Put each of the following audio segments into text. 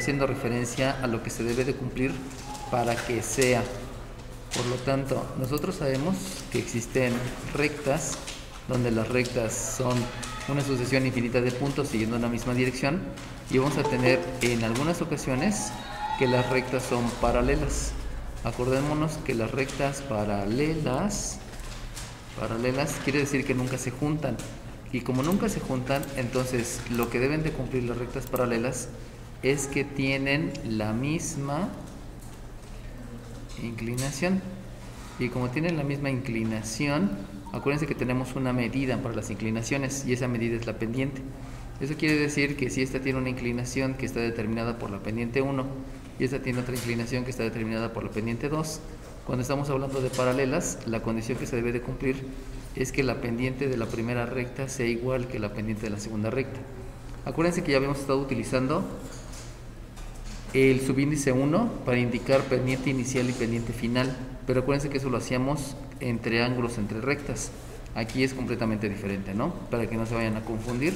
haciendo referencia a lo que se debe de cumplir para que sea. Por lo tanto, nosotros sabemos que existen rectas, donde las rectas son una sucesión infinita de puntos siguiendo una misma dirección, y vamos a tener en algunas ocasiones que las rectas son paralelas. Acordémonos que las rectas paralelas quiere decir que nunca se juntan, y como nunca se juntan, entonces lo que deben de cumplir las rectas paralelas es que tienen la misma inclinación. Y como tienen la misma inclinación, acuérdense que tenemos una medida para las inclinaciones, y esa medida es la pendiente. Eso quiere decir que si esta tiene una inclinación que está determinada por la pendiente 1 y esta tiene otra inclinación que está determinada por la pendiente 2, cuando estamos hablando de paralelas, la condición que se debe de cumplir es que la pendiente de la primera recta sea igual que la pendiente de la segunda recta. Acuérdense que ya habíamos estado utilizando el subíndice 1 para indicar pendiente inicial y pendiente final, pero acuérdense que eso lo hacíamos entre ángulos entre rectas. Aquí es completamente diferente, ¿no? Para que no se vayan a confundir,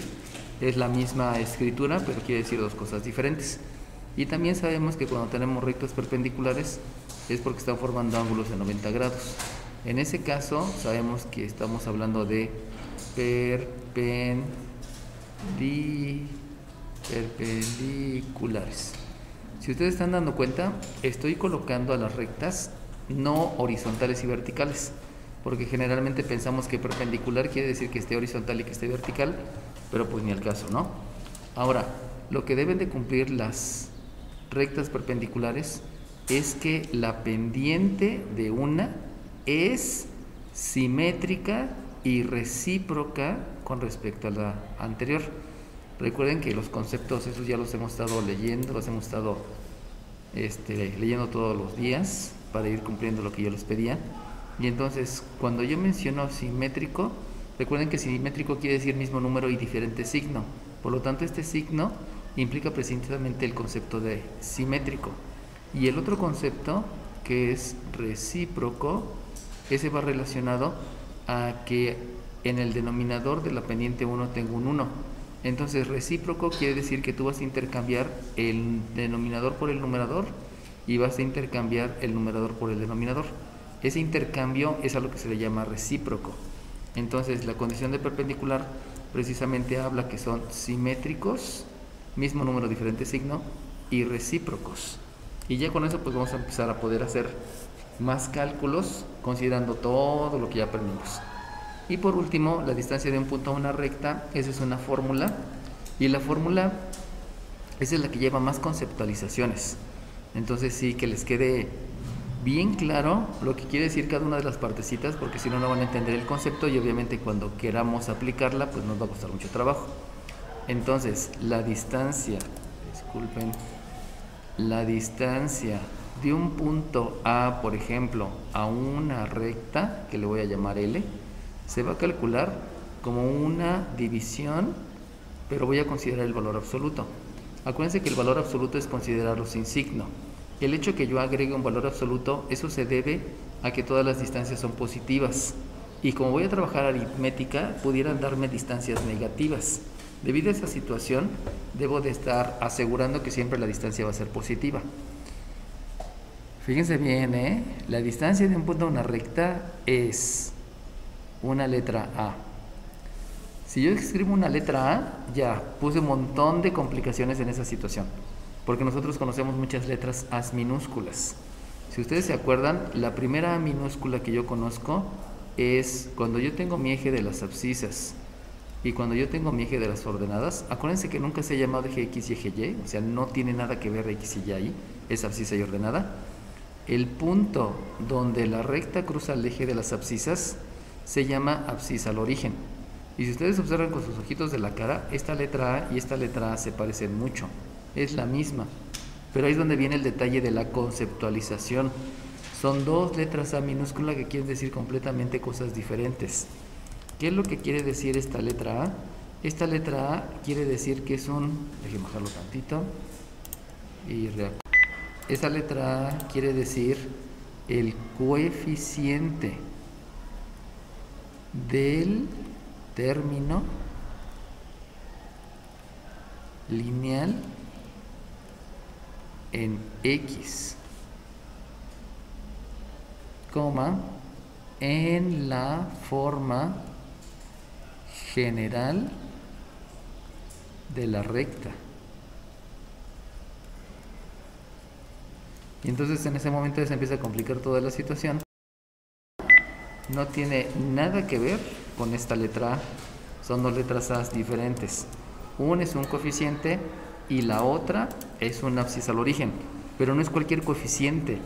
es la misma escritura, pero quiere decir dos cosas diferentes. Y también sabemos que cuando tenemos rectas perpendiculares es porque están formando ángulos de 90 grados. En ese caso sabemos que estamos hablando de perpendiculares. Si ustedes están dando cuenta, estoy colocando a las rectas no horizontales y verticales, porque generalmente pensamos que perpendicular quiere decir que esté horizontal y que esté vertical, pero pues ni al caso, ¿no? Ahora, lo que deben de cumplir las rectas perpendiculares es que la pendiente de una es simétrica y recíproca con respecto a la anterior. Recuerden que los conceptos esos ya los hemos estado leyendo, los hemos estado leyendo todos los días para ir cumpliendo lo que yo les pedía. Y entonces, cuando yo menciono simétrico, recuerden que simétrico quiere decir mismo número y diferente signo. Por lo tanto, este signo implica precisamente el concepto de simétrico. Y el otro concepto, que es recíproco, ese va relacionado a que en el denominador de la pendiente 1 tengo un 1. Entonces, recíproco quiere decir que tú vas a intercambiar el denominador por el numerador y vas a intercambiar el numerador por el denominador. Ese intercambio es a lo que se le llama recíproco. Entonces, la condición de perpendicular precisamente habla que son simétricos, mismo número, diferente signo, y recíprocos. Y ya con eso pues vamos a empezar a poder hacer más cálculos considerando todo lo que ya aprendimos. Y por último, la distancia de un punto a una recta, esa es una fórmula, y la fórmula esa es la que lleva más conceptualizaciones. Entonces sí, que les quede bien claro lo que quiere decir cada una de las partecitas, porque si no, no van a entender el concepto y obviamente cuando queramos aplicarla, pues nos va a costar mucho trabajo. Entonces, la distancia de un punto A, por ejemplo, a una recta, que le voy a llamar L, se va a calcular como una división, pero voy a considerar el valor absoluto. Acuérdense que el valor absoluto es considerarlo sin signo. El hecho que yo agregue un valor absoluto, eso se debe a que todas las distancias son positivas. Y como voy a trabajar aritmética, pudieran darme distancias negativas. Debido a esa situación, debo de estar asegurando que siempre la distancia va a ser positiva. Fíjense bien, la distancia de un punto a una recta es una letra A. Si yo escribo una letra A, ya puse un montón de complicaciones en esa situación, porque nosotros conocemos muchas letras A minúsculas. Si ustedes se acuerdan, la primera A minúscula que yo conozco es cuando yo tengo mi eje de las abscisas y cuando yo tengo mi eje de las ordenadas. Acuérdense que nunca se ha llamado eje X y eje Y, o sea, no tiene nada que ver X y Y ahí, es abscisa y ordenada. El punto donde la recta cruza el eje de las abscisas se llama abscisa al origen. Y si ustedes observan con sus ojitos de la cara, esta letra A y esta letra A se parecen mucho, es la misma, pero ahí es donde viene el detalle de la conceptualización. Son dos letras A minúscula que quieren decir completamente cosas diferentes. ¿Qué es lo que quiere decir esta letra A? Esta letra A quiere decir que es un... déjenme bajarlo tantito. Esta letra A quiere decir el coeficiente del término lineal en X, coma, en la forma general de la recta. Y entonces en ese momento se empieza a complicar toda la situación. No tiene nada que ver con esta letra A. Son dos letras A diferentes. Una es un coeficiente y la otra es una abscisa al origen. Pero no es cualquier coeficiente.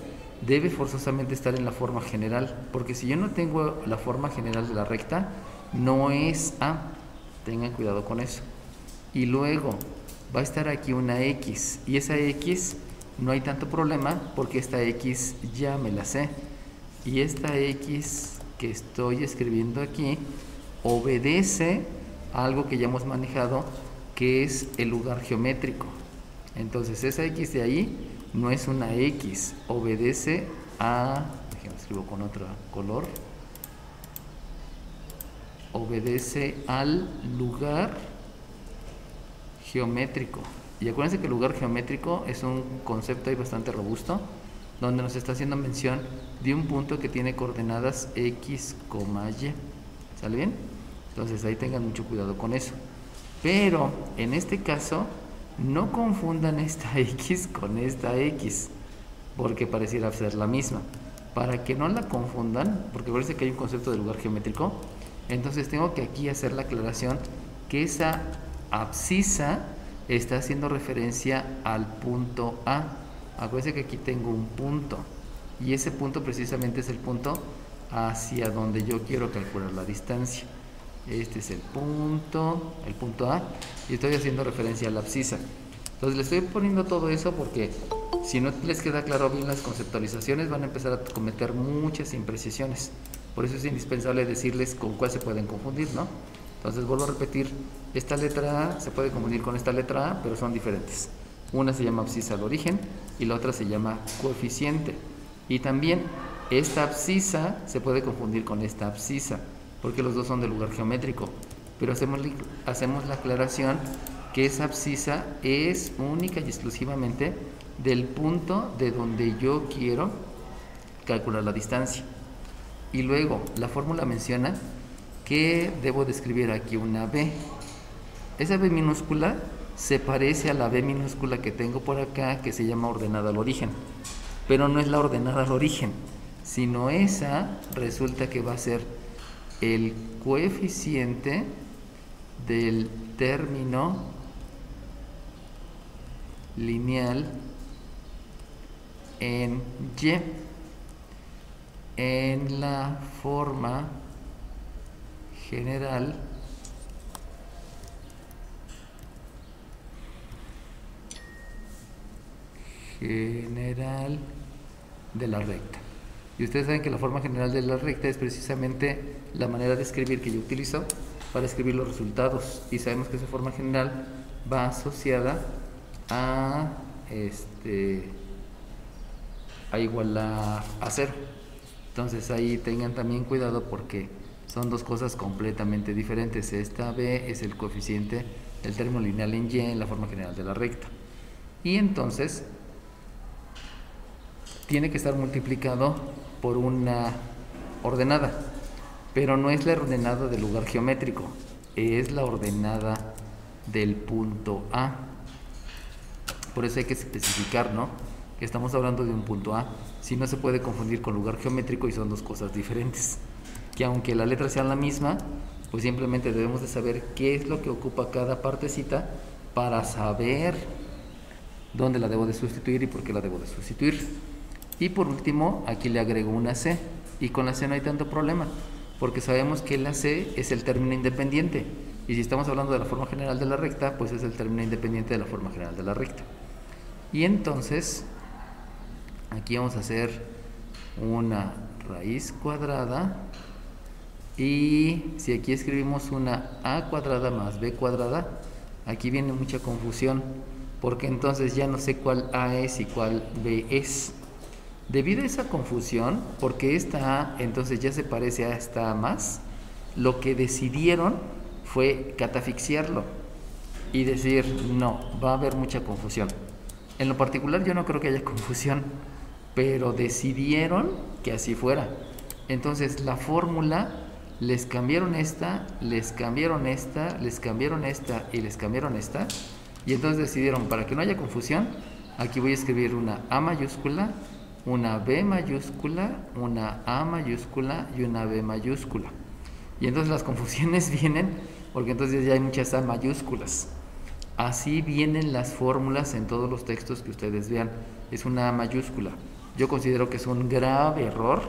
Debe forzosamente estar en la forma general. Porque si yo no tengo la forma general de la recta, no es A. Tengan cuidado con eso. Y luego va a estar aquí una X. Y esa X no hay tanto problema porque esta X ya me la sé. Y esta X que estoy escribiendo aquí obedece a algo que ya hemos manejado, que es el lugar geométrico. Entonces esa X de ahí no es una X, obedece a, déjenme escribo con otro color, obedece al lugar geométrico. Y acuérdense que el lugar geométrico es un concepto ahí bastante robusto, donde nos está haciendo mención de un punto que tiene coordenadas X, Y. ¿Sale bien? Entonces ahí tengan mucho cuidado con eso. Pero en este caso, no confundan esta X con esta X, porque pareciera ser la misma. Para que no la confundan, porque parece que hay un concepto de lugar geométrico, entonces tengo que aquí hacer la aclaración que esa abscisa está haciendo referencia al punto A. Acuérdense que aquí tengo un punto y ese punto precisamente es el punto hacia donde yo quiero calcular la distancia. Este es el punto A, y estoy haciendo referencia a la abscisa. Entonces les estoy poniendo todo eso porque si no les queda claro bien las conceptualizaciones, van a empezar a cometer muchas imprecisiones. Por eso es indispensable decirles con cuál se pueden confundir, ¿no? Entonces vuelvo a repetir, esta letra A se puede confundir con esta letra A, pero son diferentes. Una se llama abscisa al origen y la otra se llama coeficiente. Y también esta abscisa se puede confundir con esta abscisa, porque los dos son de lugar geométrico. Pero hacemos la aclaración que esa abscisa es única y exclusivamente del punto de donde yo quiero calcular la distancia. Y luego la fórmula menciona que debo de escribir aquí una B. Esa B minúscula se parece a la B minúscula que tengo por acá, que se llama ordenada al origen, pero no es la ordenada al origen, sino esa resulta que va a ser el coeficiente del término lineal en Y en la forma general de la recta. Y ustedes saben que la forma general de la recta es precisamente la manera de escribir que yo utilizo para escribir los resultados, y sabemos que esa forma general va asociada a igual a 0. Entonces ahí tengan también cuidado porque son dos cosas completamente diferentes. Esta B es el coeficiente del término lineal en Y en la forma general de la recta. Y entonces tiene que estar multiplicado por una ordenada, pero no es la ordenada del lugar geométrico, es la ordenada del punto A. Por eso hay que especificar, ¿no?, que estamos hablando de un punto A. Si no, se puede confundir con lugar geométrico y son dos cosas diferentes. Que aunque la letra sea la misma, pues simplemente debemos de saber qué es lo que ocupa cada partecita para saber dónde la debo de sustituir y por qué la debo de sustituir. Y por último, aquí le agrego una C, y con la C no hay tanto problema, porque sabemos que la C es el término independiente, y si estamos hablando de la forma general de la recta, pues es el término independiente de la forma general de la recta. Y entonces aquí vamos a hacer una raíz cuadrada, y si aquí escribimos una A cuadrada más B cuadrada, aquí viene mucha confusión, porque entonces ya no sé cuál A es y cuál B es. Debido a esa confusión, porque esta A entonces ya se parece a esta A más, lo que decidieron fue catafixiarlo y decir, no, va a haber mucha confusión. En lo particular yo no creo que haya confusión, pero decidieron que así fuera. Entonces la fórmula les cambiaron esta, les cambiaron esta, les cambiaron esta y les cambiaron esta. Y entonces decidieron, para que no haya confusión, aquí voy a escribir una A mayúscula, una B mayúscula, una A mayúscula y una B mayúscula. Y entonces las confusiones vienen porque entonces ya hay muchas A mayúsculas. Así vienen las fórmulas en todos los textos que ustedes vean. Es una A mayúscula. Yo considero que es un grave error,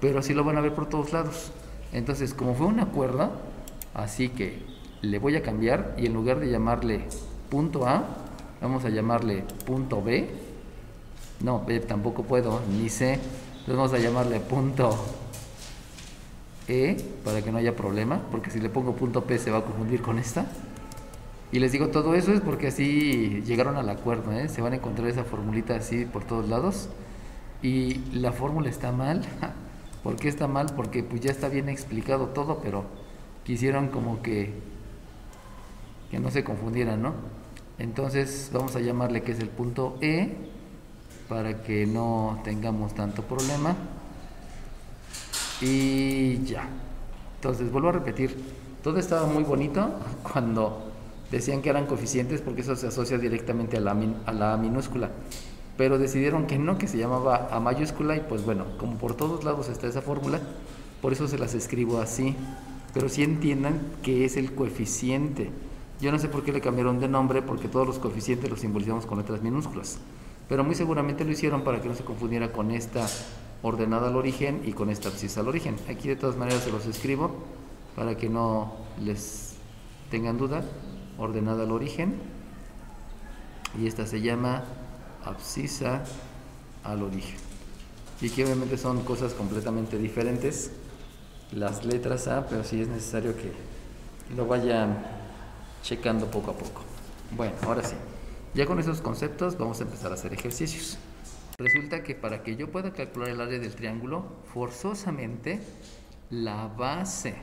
pero así lo van a ver por todos lados. Entonces, como fue un acuerdo, así que le voy a cambiar y en lugar de llamarle punto A, vamos a llamarle punto B. No, B tampoco puedo, ni C. Entonces vamos a llamarle punto E para que no haya problema, porque si le pongo punto P se va a confundir con esta. Y les digo, todo eso es porque así llegaron al acuerdo, ¿eh? Se van a encontrar esa formulita así por todos lados. Y la fórmula está mal. ¿Por qué está mal? Porque pues ya está bien explicado todo, pero quisieron como que no se confundieran, ¿no? Entonces vamos a llamarle que es el punto E para que no tengamos tanto problema. Y ya. Entonces vuelvo a repetir, todo estaba muy bonito cuando decían que eran coeficientes porque eso se asocia directamente a la A minúscula. Pero decidieron que no, que se llamaba A mayúscula y pues bueno, como por todos lados está esa fórmula, por eso se las escribo así. Pero sí entiendan que es el coeficiente. Yo no sé por qué le cambiaron de nombre, porque todos los coeficientes los simbolizamos con letras minúsculas. Pero muy seguramente lo hicieron para que no se confundiera con esta ordenada al origen y con esta abscisa al origen. Aquí de todas maneras se los escribo para que no les tengan duda. Ordenada al origen. Y esta se llama abscisa al origen. Y que obviamente son cosas completamente diferentes las letras A, pero sí es necesario que lo vayan checando poco a poco. Bueno, ahora sí, ya con esos conceptos vamos a empezar a hacer ejercicios. Resulta que para que yo pueda calcular el área del triángulo, forzosamente la base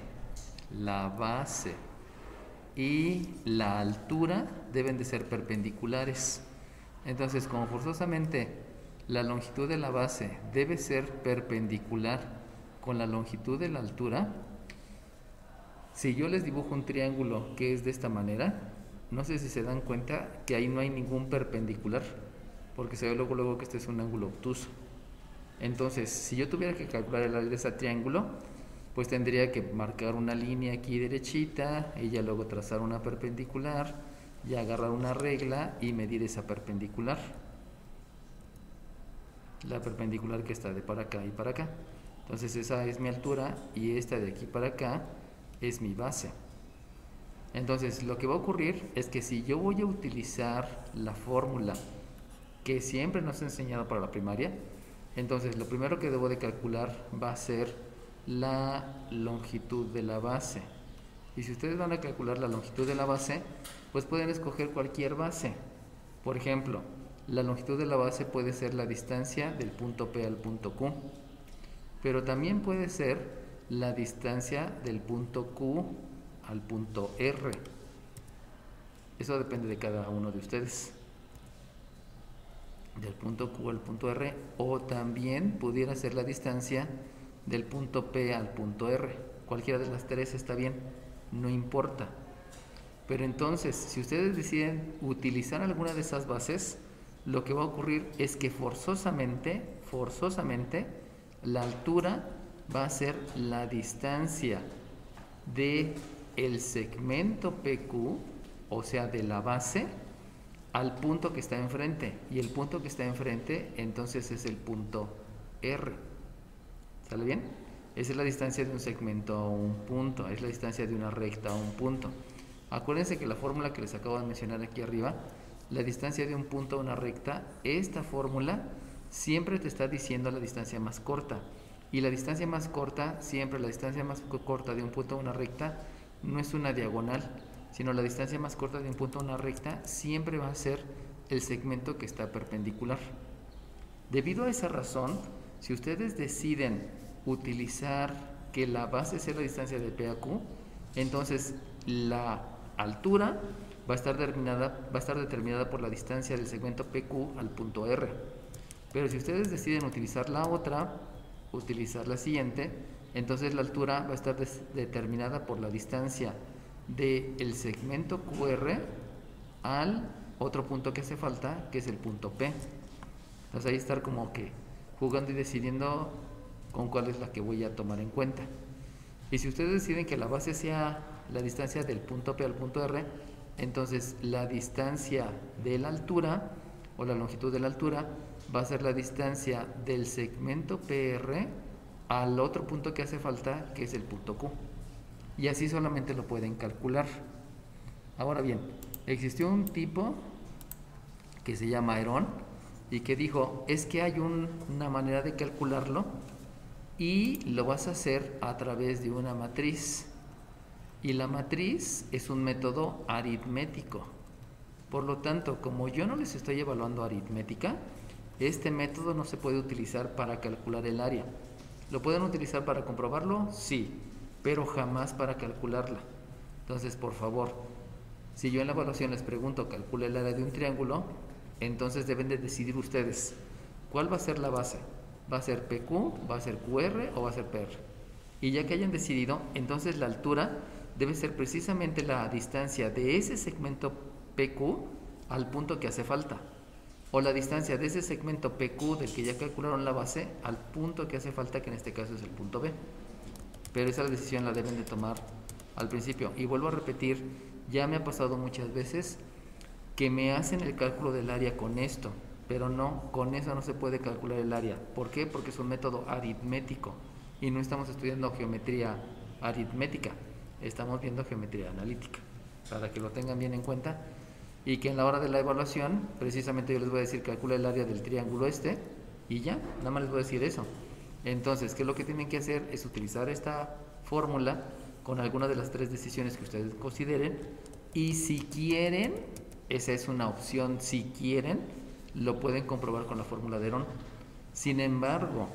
y la altura deben de ser perpendiculares. Entonces, como forzosamente la longitud de la base debe ser perpendicular con la longitud de la altura, si yo les dibujo un triángulo que es de esta manera, no sé si se dan cuenta que ahí no hay ningún perpendicular, porque se ve luego que este es un ángulo obtuso. Entonces, si yo tuviera que calcular el área de ese triángulo, pues tendría que marcar una línea aquí derechita y ya luego trazar una perpendicular y agarrar una regla y medir esa perpendicular. La perpendicular que está de para acá y para acá. Entonces esa es mi altura y esta de aquí para acá es mi base. Entonces lo que va a ocurrir es que si yo voy a utilizar la fórmula que siempre nos ha enseñado para la primaria, entonces lo primero que debo de calcular va a ser la longitud de la base. Y si ustedes van a calcular la longitud de la base, pues pueden escoger cualquier base. Por ejemplo, la longitud de la base puede ser la distancia del punto P al punto Q, pero también puede ser la distancia del punto Q al punto R. Eso depende de cada uno de ustedes. Del punto Q al punto R, o también pudiera ser la distancia del punto P al punto R. Cualquiera de las tres está bien, no importa. Pero entonces, si ustedes deciden utilizar alguna de esas bases, lo que va a ocurrir es que forzosamente, la altura va a ser la distancia de el segmento PQ, o sea, de la base, al punto que está enfrente. Y el punto que está enfrente, entonces, es el punto R. ¿Sale bien? Esa es la distancia de un segmento a un punto, es la distancia de una recta a un punto. Acuérdense que la fórmula que les acabo de mencionar aquí arriba, la distancia de un punto a una recta, esta fórmula siempre te está diciendo la distancia más corta. Y la distancia más corta, siempre la distancia más corta de un punto a una recta, no es una diagonal, sino la distancia más corta de un punto a una recta siempre va a ser el segmento que está perpendicular. Debido a esa razón, si ustedes deciden utilizar que la base sea la distancia de P a Q, entonces la altura va a estar determinada por la distancia del segmento PQ al punto R. Pero si ustedes deciden utilizar la otra, utilizar la siguiente, entonces la altura va a estar determinada por la distancia del segmento QR al otro punto que hace falta, que es el punto P. Entonces ahí estar como que jugando y decidiendo con cuál es la que voy a tomar en cuenta. Y si ustedes deciden que la base sea la distancia del punto P al punto R, entonces la distancia de la altura o la longitud de la altura va a ser la distancia del segmento PR al otro punto que hace falta, que es el punto Q. Y así solamente lo pueden calcular. Ahora bien, existió un tipo que se llama Herón y que dijo, es que hay una manera de calcularlo y lo vas a hacer a través de una matriz. Y la matriz es un método aritmético. Por lo tanto, como yo no les estoy evaluando aritmética, este método no se puede utilizar para calcular el área. ¿Lo pueden utilizar para comprobarlo? Sí, pero jamás para calcularla. Entonces, por favor, si yo en la evaluación les pregunto, calcula el área de un triángulo, entonces deben de decidir ustedes cuál va a ser la base. ¿Va a ser PQ, va a ser QR o va a ser PR? Y ya que hayan decidido, entonces la altura debe ser precisamente la distancia de ese segmento PQ al punto que hace falta, o la distancia de ese segmento PQ del que ya calcularon la base al punto que hace falta, que en este caso es el punto B. Pero esa decisión la deben de tomar al principio. Y vuelvo a repetir, ya me ha pasado muchas veces que me hacen el cálculo del área con esto, pero no, con eso no se puede calcular el área. ¿Por qué? Porque es un método aritmético y no estamos estudiando geometría aritmética, estamos viendo geometría analítica, para que lo tengan bien en cuenta y que en la hora de la evaluación, precisamente yo les voy a decir, calcula el área del triángulo este y ya, nada más les voy a decir eso. Entonces, ¿qué es lo que tienen que hacer? Es utilizar esta fórmula con alguna de las tres decisiones que ustedes consideren y si quieren, esa es una opción, si quieren, lo pueden comprobar con la fórmula de Herón. Sin embargo,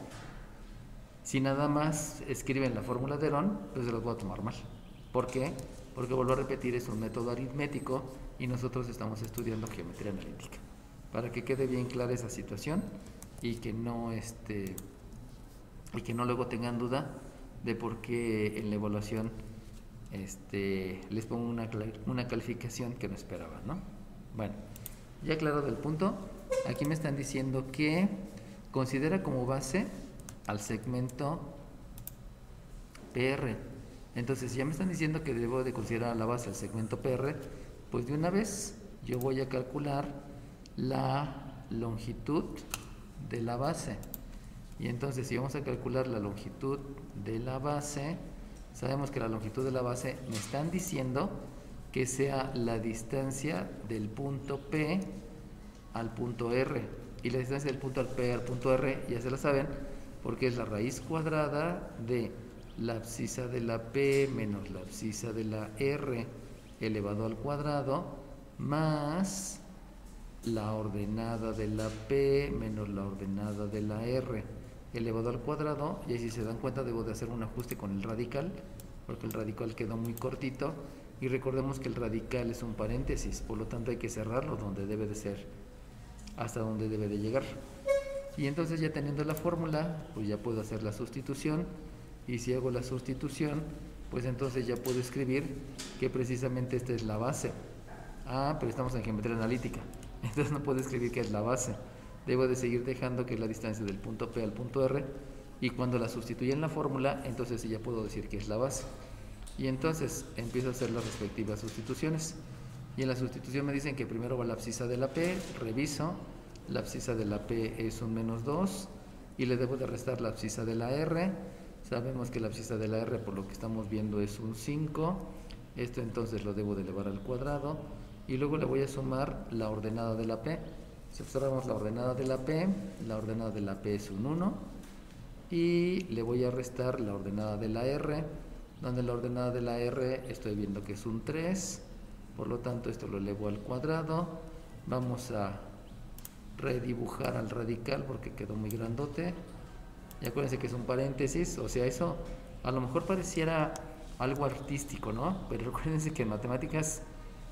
si nada más escriben la fórmula de Herón, pues se los voy a tomar mal. ¿Por qué? Porque vuelvo a repetir, es un método aritmético y nosotros estamos estudiando geometría analítica. Para que quede bien clara esa situación y que no luego tengan duda de por qué en la evaluación les pongo una calificación que no esperaban, ¿no? Bueno, ya aclarado el punto, aquí me están diciendo que considera como base al segmento PR. Entonces, si ya me están diciendo que debo de considerar a la base al segmento PR, pues de una vez yo voy a calcular la longitud de la base. Y entonces, si vamos a calcular la longitud de la base, sabemos que la longitud de la base me están diciendo que sea la distancia del punto P al punto R. Y la distancia del punto P al punto R, ya se la saben, porque es la raíz cuadrada de la abscisa de la P menos la abscisa de la R elevado al cuadrado más la ordenada de la P menos la ordenada de la R elevado al cuadrado. Y ahí, si se dan cuenta, debo de hacer un ajuste con el radical, porque el radical quedó muy cortito y recordemos que el radical es un paréntesis, por lo tanto hay que cerrarlo donde debe de ser, hasta donde debe de llegar. Y entonces, ya teniendo la fórmula, pues ya puedo hacer la sustitución, y si hago la sustitución, pues entonces ya puedo escribir que precisamente esta es la base. Pero estamos en geometría analítica, entonces no puedo escribir que es la base, debo de seguir dejando que es la distancia del punto P al punto R, y cuando la sustituya en la fórmula, entonces sí ya puedo decir que es la base. Y entonces empiezo a hacer las respectivas sustituciones, y en la sustitución me dicen que primero va la abscisa de la P, reviso, la abscisa de la P es un menos 2 y le debo de restar la abscisa de la R. Sabemos que la abscisa de la R, por lo que estamos viendo, es un 5. Esto entonces lo debo de elevar al cuadrado y luego le voy a sumar la ordenada de la P. Si observamos la ordenada de la P es un 1 y le voy a restar la ordenada de la R, donde la ordenada de la R estoy viendo que es un 3, por lo tanto esto lo elevo al cuadrado. Vamos a redibujar al radical porque quedó muy grandote, y acuérdense que es un paréntesis, o sea, eso a lo mejor pareciera algo artístico, ¿no? Pero recuérdense que en matemáticas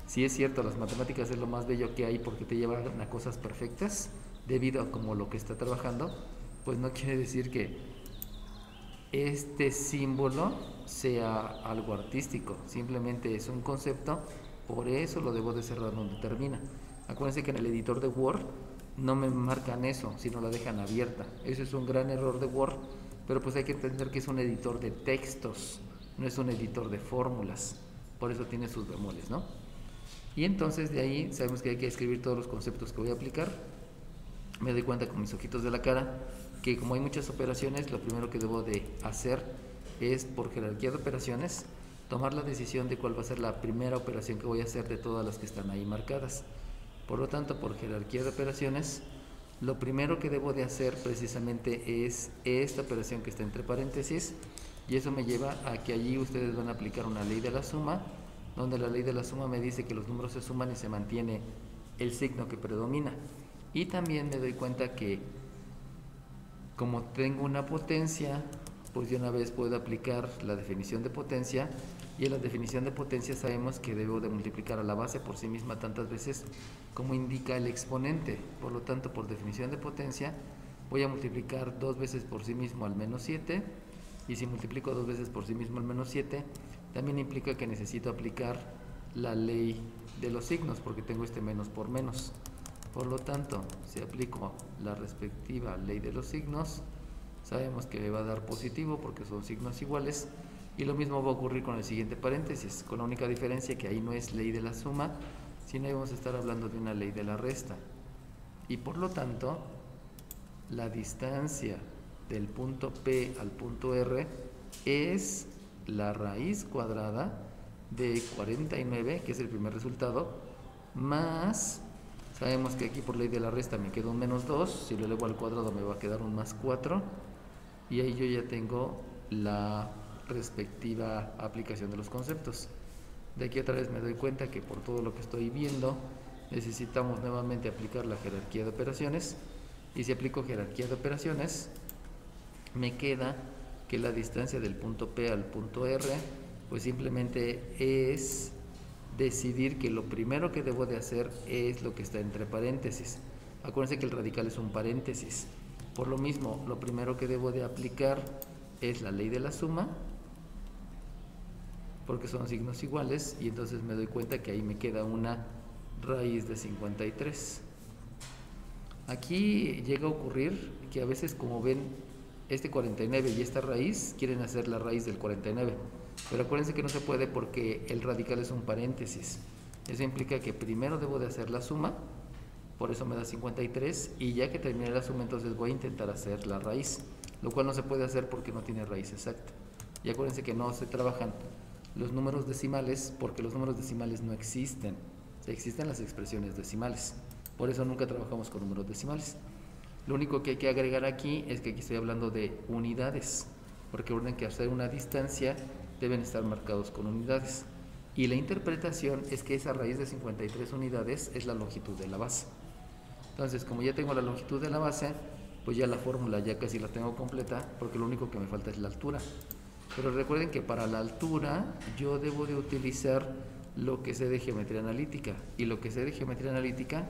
Si es cierto, las matemáticas es lo más bello que hay porque te llevan a cosas perfectas debido a como lo que está trabajando, pues no quiere decir que este símbolo sea algo artístico, simplemente es un concepto, por eso lo debo de cerrar donde termina. Acuérdense que en el editor de Word no me marcan eso, sino la dejan abierta. Eso es un gran error de Word, pero pues hay que entender que es un editor de textos, no es un editor de fórmulas, por eso tiene sus bemoles, ¿no? Y entonces de ahí sabemos que hay que escribir todos los conceptos que voy a aplicar. Me doy cuenta con mis ojitos de la cara que como hay muchas operaciones, lo primero que debo de hacer es, por jerarquía de operaciones, tomar la decisión de cuál va a ser la primera operación que voy a hacer de todas las que están ahí marcadas. Por lo tanto, por jerarquía de operaciones, lo primero que debo de hacer precisamente es esta operación que está entre paréntesis, y eso me lleva a que allí ustedes van a aplicar una ley de la suma, donde la ley de la suma me dice que los números se suman y se mantiene el signo que predomina. Y también me doy cuenta que como tengo una potencia, pues de una vez puedo aplicar la definición de potencia, y en la definición de potencia sabemos que debo de multiplicar a la base por sí misma tantas veces como indica el exponente. Por lo tanto, por definición de potencia voy a multiplicar 2 veces por sí mismo al menos 7, y si multiplico 2 veces por sí mismo al menos 7, también implica que necesito aplicar la ley de los signos, porque tengo este menos por menos. Por lo tanto, si aplico la respectiva ley de los signos, sabemos que me va a dar positivo porque son signos iguales, y lo mismo va a ocurrir con el siguiente paréntesis, con la única diferencia que ahí no es ley de la suma, sino ahí vamos a estar hablando de una ley de la resta. Y por lo tanto, la distancia del punto P al punto R es la raíz cuadrada de 49, que es el primer resultado, más, sabemos que aquí por ley de la resta me queda un menos 2, si lo elevo al cuadrado me va a quedar un más 4, y ahí yo ya tengo la respectiva aplicación de los conceptos. De aquí otra vez me doy cuenta que por todo lo que estoy viendo necesitamos nuevamente aplicar la jerarquía de operaciones, y si aplico jerarquía de operaciones me queda que la distancia del punto P al punto R pues simplemente es decidir que lo primero que debo de hacer es lo que está entre paréntesis. Acuérdense que el radical es un paréntesis, por lo mismo lo primero que debo de aplicar es la ley de la suma, porque son signos iguales, y entonces me doy cuenta que ahí me queda una raíz de 53. Aquí llega a ocurrir que a veces, como ven, este 49 y esta raíz quieren hacer la raíz del 49, pero acuérdense que no se puede porque el radical es un paréntesis. Eso implica que primero debo de hacer la suma, por eso me da 53, y ya que termine la suma entonces voy a intentar hacer la raíz, lo cual no se puede hacer porque no tiene raíz exacta. Y acuérdense que no se trabajan los números decimales porque los números decimales no existen, o sea, existen las expresiones decimales, por eso nunca trabajamos con números decimales. Lo único que hay que agregar aquí es que aquí estoy hablando de unidades, porque recuerden que hacer una distancia deben estar marcados con unidades, y la interpretación es que esa raíz de 53 unidades es la longitud de la base. Entonces, como ya tengo la longitud de la base, pues ya la fórmula ya casi la tengo completa, porque lo único que me falta es la altura. Pero recuerden que para la altura yo debo de utilizar lo que sé de geometría analítica, y lo que sé de geometría analítica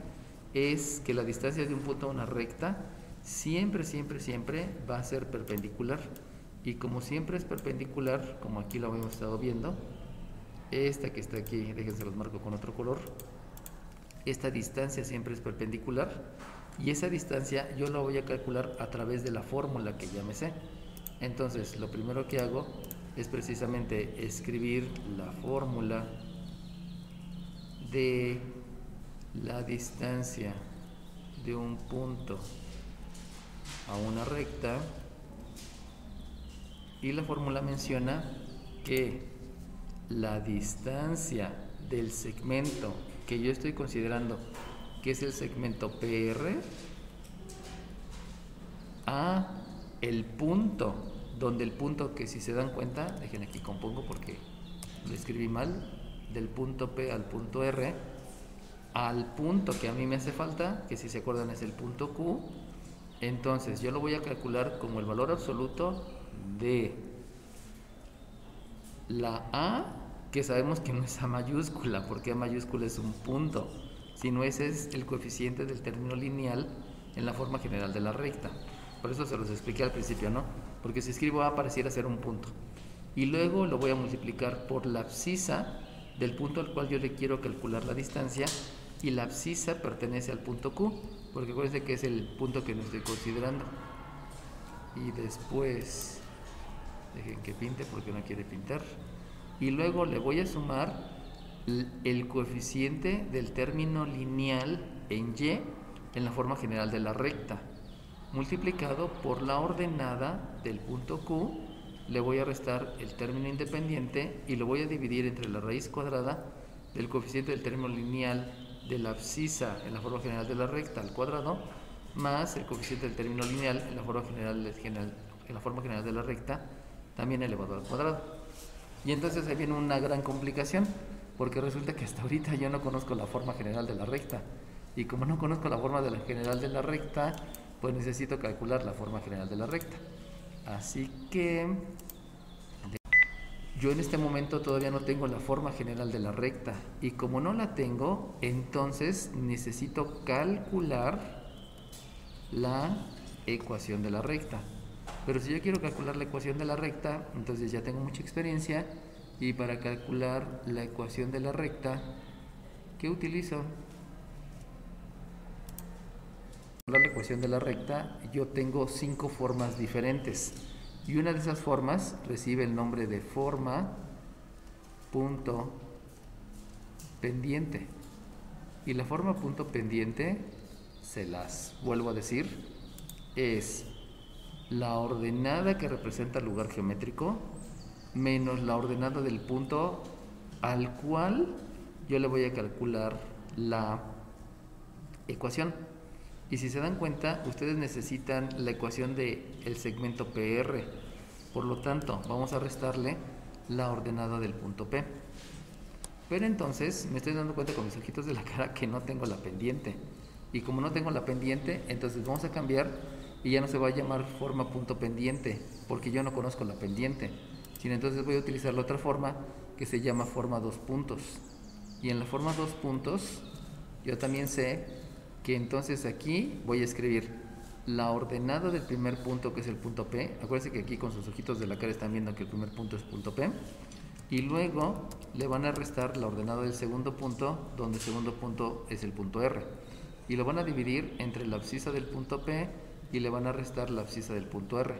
es que la distancia de un punto a una recta siempre va a ser perpendicular, y como siempre es perpendicular, como aquí lo hemos estado viendo, esta que está aquí, déjense los marco con otro color, esta distancia siempre es perpendicular, y esa distancia yo la voy a calcular a través de la fórmula que ya me sé. Entonces lo primero que hago es precisamente escribir la fórmula de la distancia de un punto a una recta, y la fórmula menciona que la distancia del segmento que yo estoy considerando que es el segmento PR a el punto, donde el punto, que si se dan cuenta, dejen aquí compongo porque lo escribí mal, del punto P al punto R, al punto que a mí me hace falta, que si se acuerdan es el punto Q. Entonces yo lo voy a calcular como el valor absoluto de la A que sabemos que no es A mayúscula, porque A mayúscula es un punto, sino ese es el coeficiente del término lineal en la forma general de la recta. Por eso se los expliqué al principio, ¿no? Porque si escribo A pareciera ser un punto. Y luego lo voy a multiplicar por la abscisa del punto al cual yo le quiero calcular la distancia, y la abscisa pertenece al punto Q, porque acuérdense que es el punto que no estoy considerando. Y después, dejen que pinte porque no quiere pintar. Y luego le voy a sumar el coeficiente del término lineal en Y en la forma general de la recta, multiplicado por la ordenada del punto Q. Le voy a restar el término independiente y lo voy a dividir entre la raíz cuadrada del coeficiente del término lineal de la abscisa en la forma general de la recta al cuadrado, más el coeficiente del término lineal en la forma general de la recta, también elevado al cuadrado. Y entonces ahí viene una gran complicación, porque resulta que hasta ahorita yo no conozco la forma general de la recta, y como no conozco la forma general de la recta, pues necesito calcular la forma general de la recta. Así que yo en este momento todavía no tengo la forma general de la recta, y como no la tengo, entonces necesito calcular la ecuación de la recta. Pero si yo quiero calcular la ecuación de la recta, entonces ya tengo mucha experiencia, y para calcular la ecuación de la recta, ¿qué utilizo? Para calcular la ecuación de la recta yo tengo 5 formas diferentes, y una de esas formas recibe el nombre de forma punto pendiente. Y la forma punto pendiente, se las vuelvo a decir, es la ordenada que representa el lugar geométrico menos la ordenada del punto al cual yo le voy a calcular la ecuación. Y si se dan cuenta, ustedes necesitan la ecuación del segmento PR. Por lo tanto, vamos a restarle la ordenada del punto P. Pero entonces me estoy dando cuenta con mis ojitos de la cara que no tengo la pendiente. Y como no tengo la pendiente, entonces vamos a cambiar, y ya no se va a llamar forma punto pendiente, porque yo no conozco la pendiente, sino entonces voy a utilizar la otra forma que se llama forma 2 puntos. Y en la forma 2 puntos yo también sé que entonces aquí voy a escribir la ordenada del primer punto, que es el punto P. Acuérdense que aquí con sus ojitos de la cara están viendo que el primer punto es punto P. Y luego le van a restar la ordenada del segundo punto, donde el segundo punto es el punto R. Y lo van a dividir entre la abscisa del punto P y le van a restar la abscisa del punto R.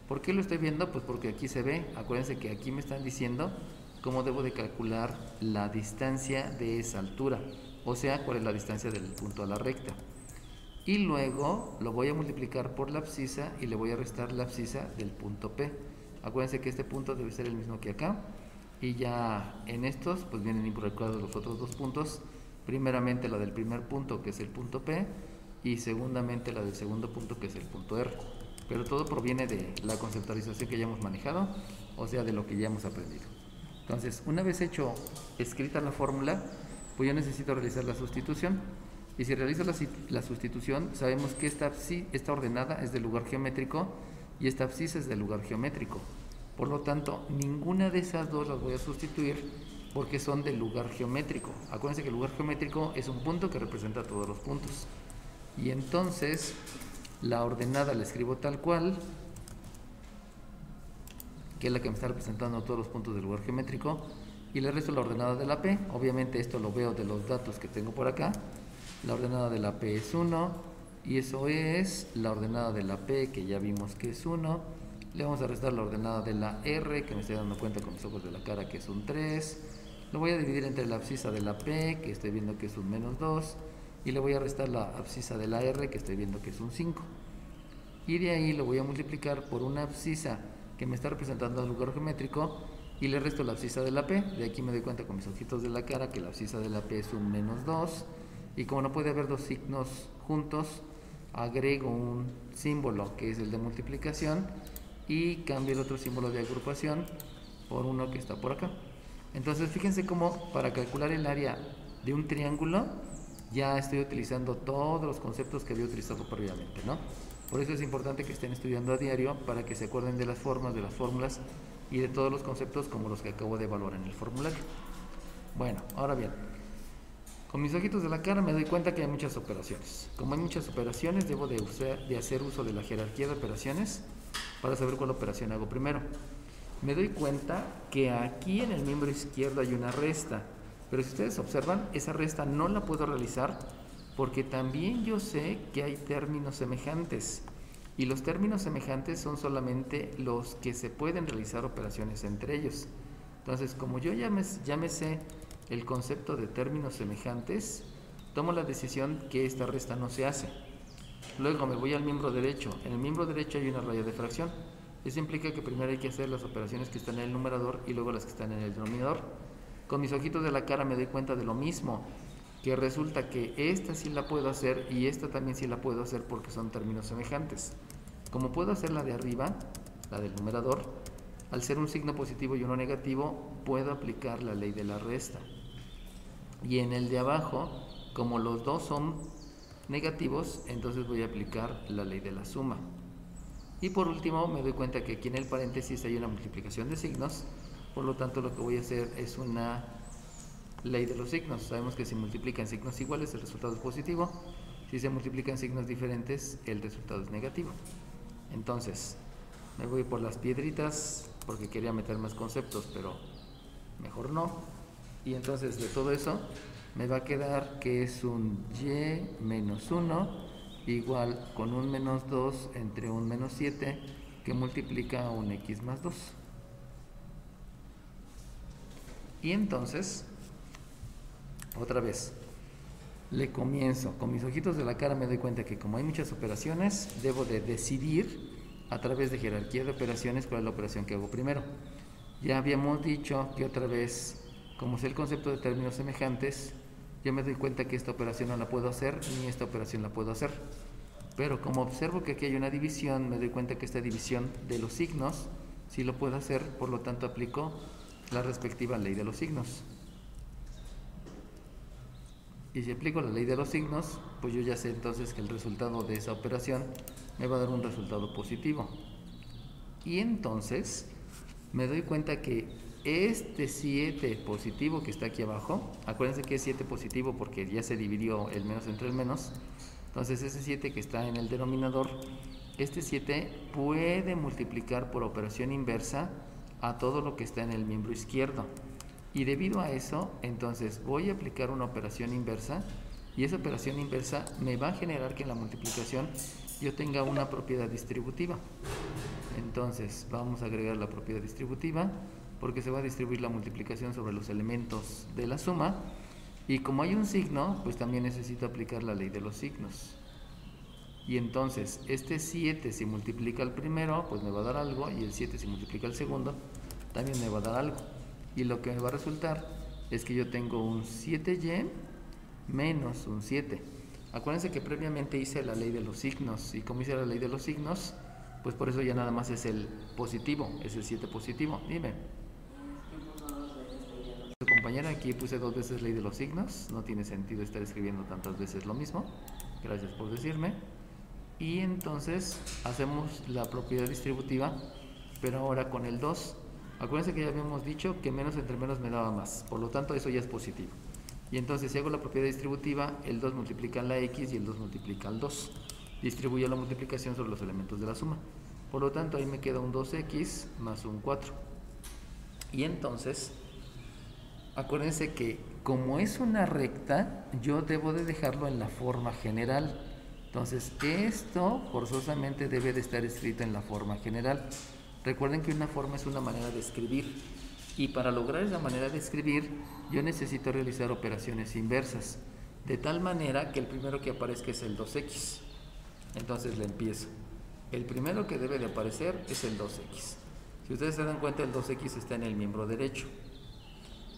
¿Por qué lo estoy viendo? Pues porque aquí se ve. Acuérdense que aquí me están diciendo cómo debo de calcular la distancia de esa altura, o sea, cuál es la distancia del punto a la recta. Y luego lo voy a multiplicar por la abscisa y le voy a restar la abscisa del punto P. Acuérdense que este punto debe ser el mismo que acá, y ya en estos pues vienen involucrados los otros 2 puntos. Primeramente la del primer punto, que es el punto P, y segundamente la del segundo punto, que es el punto R. Pero todo proviene de la conceptualización que ya hemos manejado, o sea, de lo que ya hemos aprendido. Entonces, una vez escrita la fórmula, pues yo necesito realizar la sustitución. Y si realizo la sustitución, sabemos que esta ordenada es del lugar geométrico y esta abscisa es del lugar geométrico. Por lo tanto, ninguna de esas dos las voy a sustituir porque son del lugar geométrico. Acuérdense que el lugar geométrico es un punto que representa todos los puntos. Y entonces, la ordenada la escribo tal cual, que es la que me está representando todos los puntos del lugar geométrico, y le resto la ordenada de la P. Obviamente esto lo veo de los datos que tengo por acá. La ordenada de la P es 1, y eso es la ordenada de la P, que ya vimos que es 1. Le vamos a restar la ordenada de la R, que me estoy dando cuenta con mis ojos de la cara que es un 3. Lo voy a dividir entre la abscisa de la P, que estoy viendo que es un menos 2, y le voy a restar la abscisa de la R, que estoy viendo que es un 5. Y de ahí lo voy a multiplicar por una abscisa que me está representando el lugar geométrico, y le resto la abscisa de la P. De aquí me doy cuenta con mis ojitos de la cara que la abscisa de la P es un menos 2, y como no puede haber dos signos juntos, agrego un símbolo que es el de multiplicación y cambio el otro símbolo de agrupación por uno que está por acá. Entonces fíjense cómo para calcular el área de un triángulo ya estoy utilizando todos los conceptos que había utilizado previamente, ¿no? Por eso es importante que estén estudiando a diario para que se acuerden de las formas, de las fórmulas, y de todos los conceptos como los que acabo de evaluar en el formulario. Bueno, ahora bien, con mis ojitos de la cara me doy cuenta que hay muchas operaciones. Como hay muchas operaciones, debo de hacer uso de la jerarquía de operaciones para saber cuál operación hago primero. Me doy cuenta que aquí en el miembro izquierdo hay una resta, pero si ustedes observan, esa resta no la puedo realizar porque también yo sé que hay términos semejantes. Y los términos semejantes son solamente los que se pueden realizar operaciones entre ellos. Entonces, como yo ya me sé el concepto de términos semejantes, tomo la decisión que esta resta no se hace. Luego me voy al miembro derecho. En el miembro derecho hay una raya de fracción. Eso implica que primero hay que hacer las operaciones que están en el numerador y luego las que están en el denominador. Con mis ojitos de la cara me doy cuenta de lo mismo, que resulta que esta sí la puedo hacer y esta también sí la puedo hacer porque son términos semejantes. Como puedo hacer la de arriba, la del numerador, al ser un signo positivo y uno negativo, puedo aplicar la ley de la resta. Y en el de abajo, como los dos son negativos, entonces voy a aplicar la ley de la suma. Y por último, me doy cuenta que aquí en el paréntesis hay una multiplicación de signos, por lo tanto lo que voy a hacer es una ley de los signos. Sabemos que si multiplican signos iguales el resultado es positivo, si se multiplican signos diferentes el resultado es negativo. Entonces me voy por las piedritas porque quería meter más conceptos, pero mejor no. Y entonces de todo eso me va a quedar que es un y menos 1 igual con un menos 2 entre un menos 7 que multiplica a un x más 2. Y entonces otra vez, le comienzo. Con mis ojitos de la cara me doy cuenta que como hay muchas operaciones, debo de decidir a través de jerarquía de operaciones cuál es la operación que hago primero. Ya habíamos dicho que otra vez, como sé el concepto de términos semejantes, yo me doy cuenta que esta operación no la puedo hacer, ni esta operación la puedo hacer. Pero como observo que aquí hay una división, me doy cuenta que esta división de los signos sí lo puedo hacer, por lo tanto aplico la respectiva ley de los signos. Y si aplico la ley de los signos, pues yo ya sé entonces que el resultado de esa operación me va a dar un resultado positivo. Y entonces me doy cuenta que este 7 positivo que está aquí abajo, acuérdense que es 7 positivo porque ya se dividió el menos entre el menos, entonces ese 7 que está en el denominador, este 7 puede multiplicar por operación inversa a todo lo que está en el miembro izquierdo. Y debido a eso, entonces voy a aplicar una operación inversa y esa operación inversa me va a generar que en la multiplicación yo tenga una propiedad distributiva. Entonces vamos a agregar la propiedad distributiva porque se va a distribuir la multiplicación sobre los elementos de la suma y como hay un signo, pues también necesito aplicar la ley de los signos. Y entonces este 7 si multiplica al primero, pues me va a dar algo y el 7 si multiplica al segundo, también me va a dar algo. Y lo que me va a resultar es que yo tengo un 7y menos un 7. Acuérdense que previamente hice la ley de los signos y como hice la ley de los signos, pues por eso ya nada más es el positivo, es el 7 positivo. Dime. Compañera, aquí puse 2 veces ley de los signos, no tiene sentido estar escribiendo tantas veces lo mismo. Gracias por decirme. Y entonces hacemos la propiedad distributiva, pero ahora con el 2. Acuérdense que ya habíamos dicho que menos entre menos me daba más, por lo tanto eso ya es positivo. Y entonces si hago la propiedad distributiva, el 2 multiplica la x y el 2 multiplica al 2. Distribuyo la multiplicación sobre los elementos de la suma. Por lo tanto ahí me queda un 2x más un 4. Y entonces, acuérdense que como es una recta, yo debo de dejarlo en la forma general. Entonces esto forzosamente debe de estar escrito en la forma general. Recuerden que una forma es una manera de escribir y para lograr esa manera de escribir yo necesito realizar operaciones inversas de tal manera que el primero que aparezca es el 2x. Entonces le empiezo. El primero que debe de aparecer es el 2x. Si ustedes se dan cuenta, el 2x está en el miembro derecho.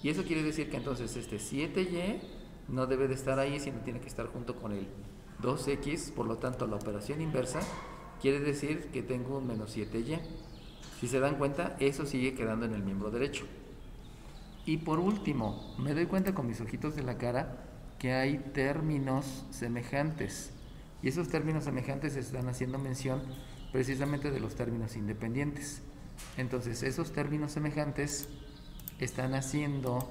Y eso quiere decir que entonces este 7y no debe de estar ahí, sino tiene que estar junto con el 2x. Por lo tanto, la operación inversa quiere decir que tengo un menos 7y. Si se dan cuenta, eso sigue quedando en el miembro derecho. Y por último, me doy cuenta con mis ojitos de la cara que hay términos semejantes. Y esos términos semejantes están haciendo mención precisamente de los términos independientes. Entonces esos términos semejantes están haciendo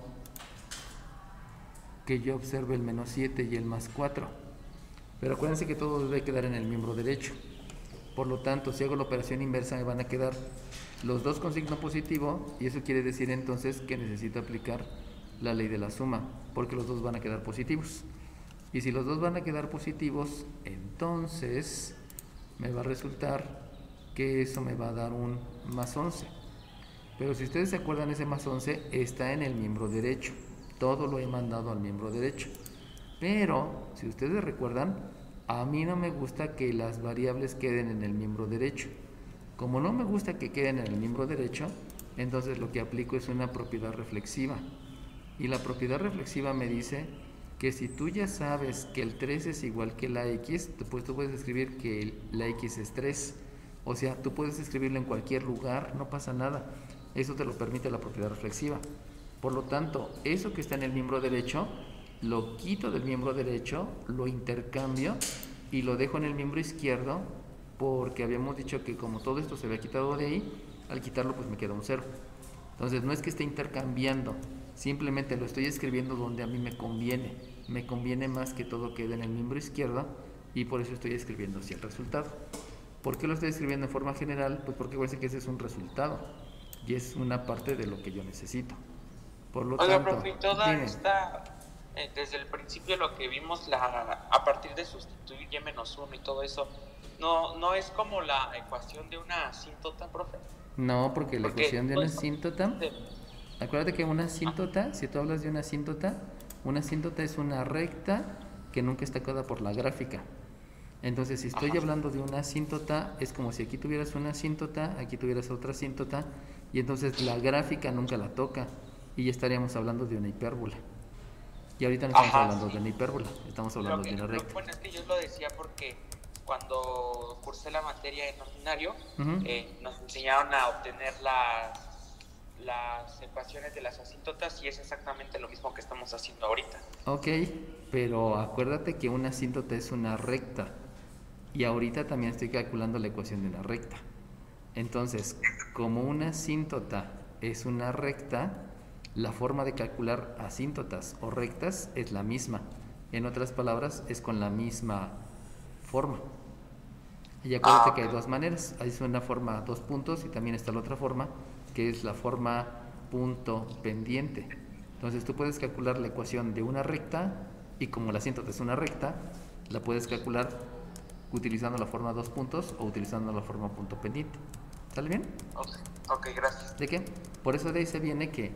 que yo observe el -7 y el +4. Pero acuérdense que todo debe quedar en el miembro derecho. Por lo tanto, si hago la operación inversa, me van a quedar los dos con signo positivo, y eso quiere decir entonces que necesito aplicar la ley de la suma, porque los dos van a quedar positivos. Y si los dos van a quedar positivos, entonces me va a resultar que eso me va a dar un +11. Pero si ustedes se acuerdan, ese +11 está en el miembro derecho. Todo lo he mandado al miembro derecho. Pero, si ustedes recuerdan, a mí no me gusta que las variables queden en el miembro derecho. Como no me gusta que queden en el miembro derecho, entonces lo que aplico es una propiedad reflexiva. Y la propiedad reflexiva me dice que si tú ya sabes que el 3 es igual que la x, pues tú puedes escribir que la x es 3. O sea, tú puedes escribirlo en cualquier lugar, no pasa nada. Eso te lo permite la propiedad reflexiva. Por lo tanto, eso que está en el miembro derecho, lo quito del miembro derecho, lo intercambio y lo dejo en el miembro izquierdo, porque habíamos dicho que como todo esto se había quitado de ahí, al quitarlo pues me queda un 0. Entonces no es que esté intercambiando, simplemente lo estoy escribiendo donde a mí me conviene. Me conviene más que todo quede en el miembro izquierdo, y por eso estoy escribiendo así el resultado. ¿Por qué lo estoy escribiendo en forma general? Pues porque parece que ese es un resultado y es una parte de lo que yo necesito. Por lo Oiga, tanto, profe, toda dime. esta, desde el principio lo que vimos, a partir de sustituir y-1 y todo eso, no es como la ecuación de una asíntota, profe. No, porque la Porque ecuación de una asíntota, acuérdate que una asíntota, si tú hablas de una asíntota es una recta que nunca está coda por la gráfica. Entonces, si estoy hablando de una asíntota, es como si aquí tuvieras una asíntota, aquí tuvieras otra asíntota, y entonces la gráfica nunca la toca, y ya estaríamos hablando de una hipérbola. Y ahorita no estamos hablando de una hipérbola, estamos hablando de una recta. Bueno, es que yo lo decía porque cuando cursé la materia en ordinario, nos enseñaron a obtener las ecuaciones de las asíntotas, y es exactamente lo mismo que estamos haciendo ahorita. Ok, pero acuérdate que una asíntota es una recta, y ahorita también estoy calculando la ecuación de una recta. Entonces, como una asíntota es una recta, la forma de calcular asíntotas o rectas es la misma. En otras palabras, es con la misma forma. Y acuérdate que hay dos maneras. Hay una forma 2 puntos y también está la otra forma, que es la forma punto pendiente. Entonces tú puedes calcular la ecuación de una recta, y como la asíntota es una recta, la puedes calcular utilizando la forma 2 puntos o utilizando la forma punto pendiente. ¿Sale bien? Ok, gracias. ¿De qué? Por eso de ahí se viene que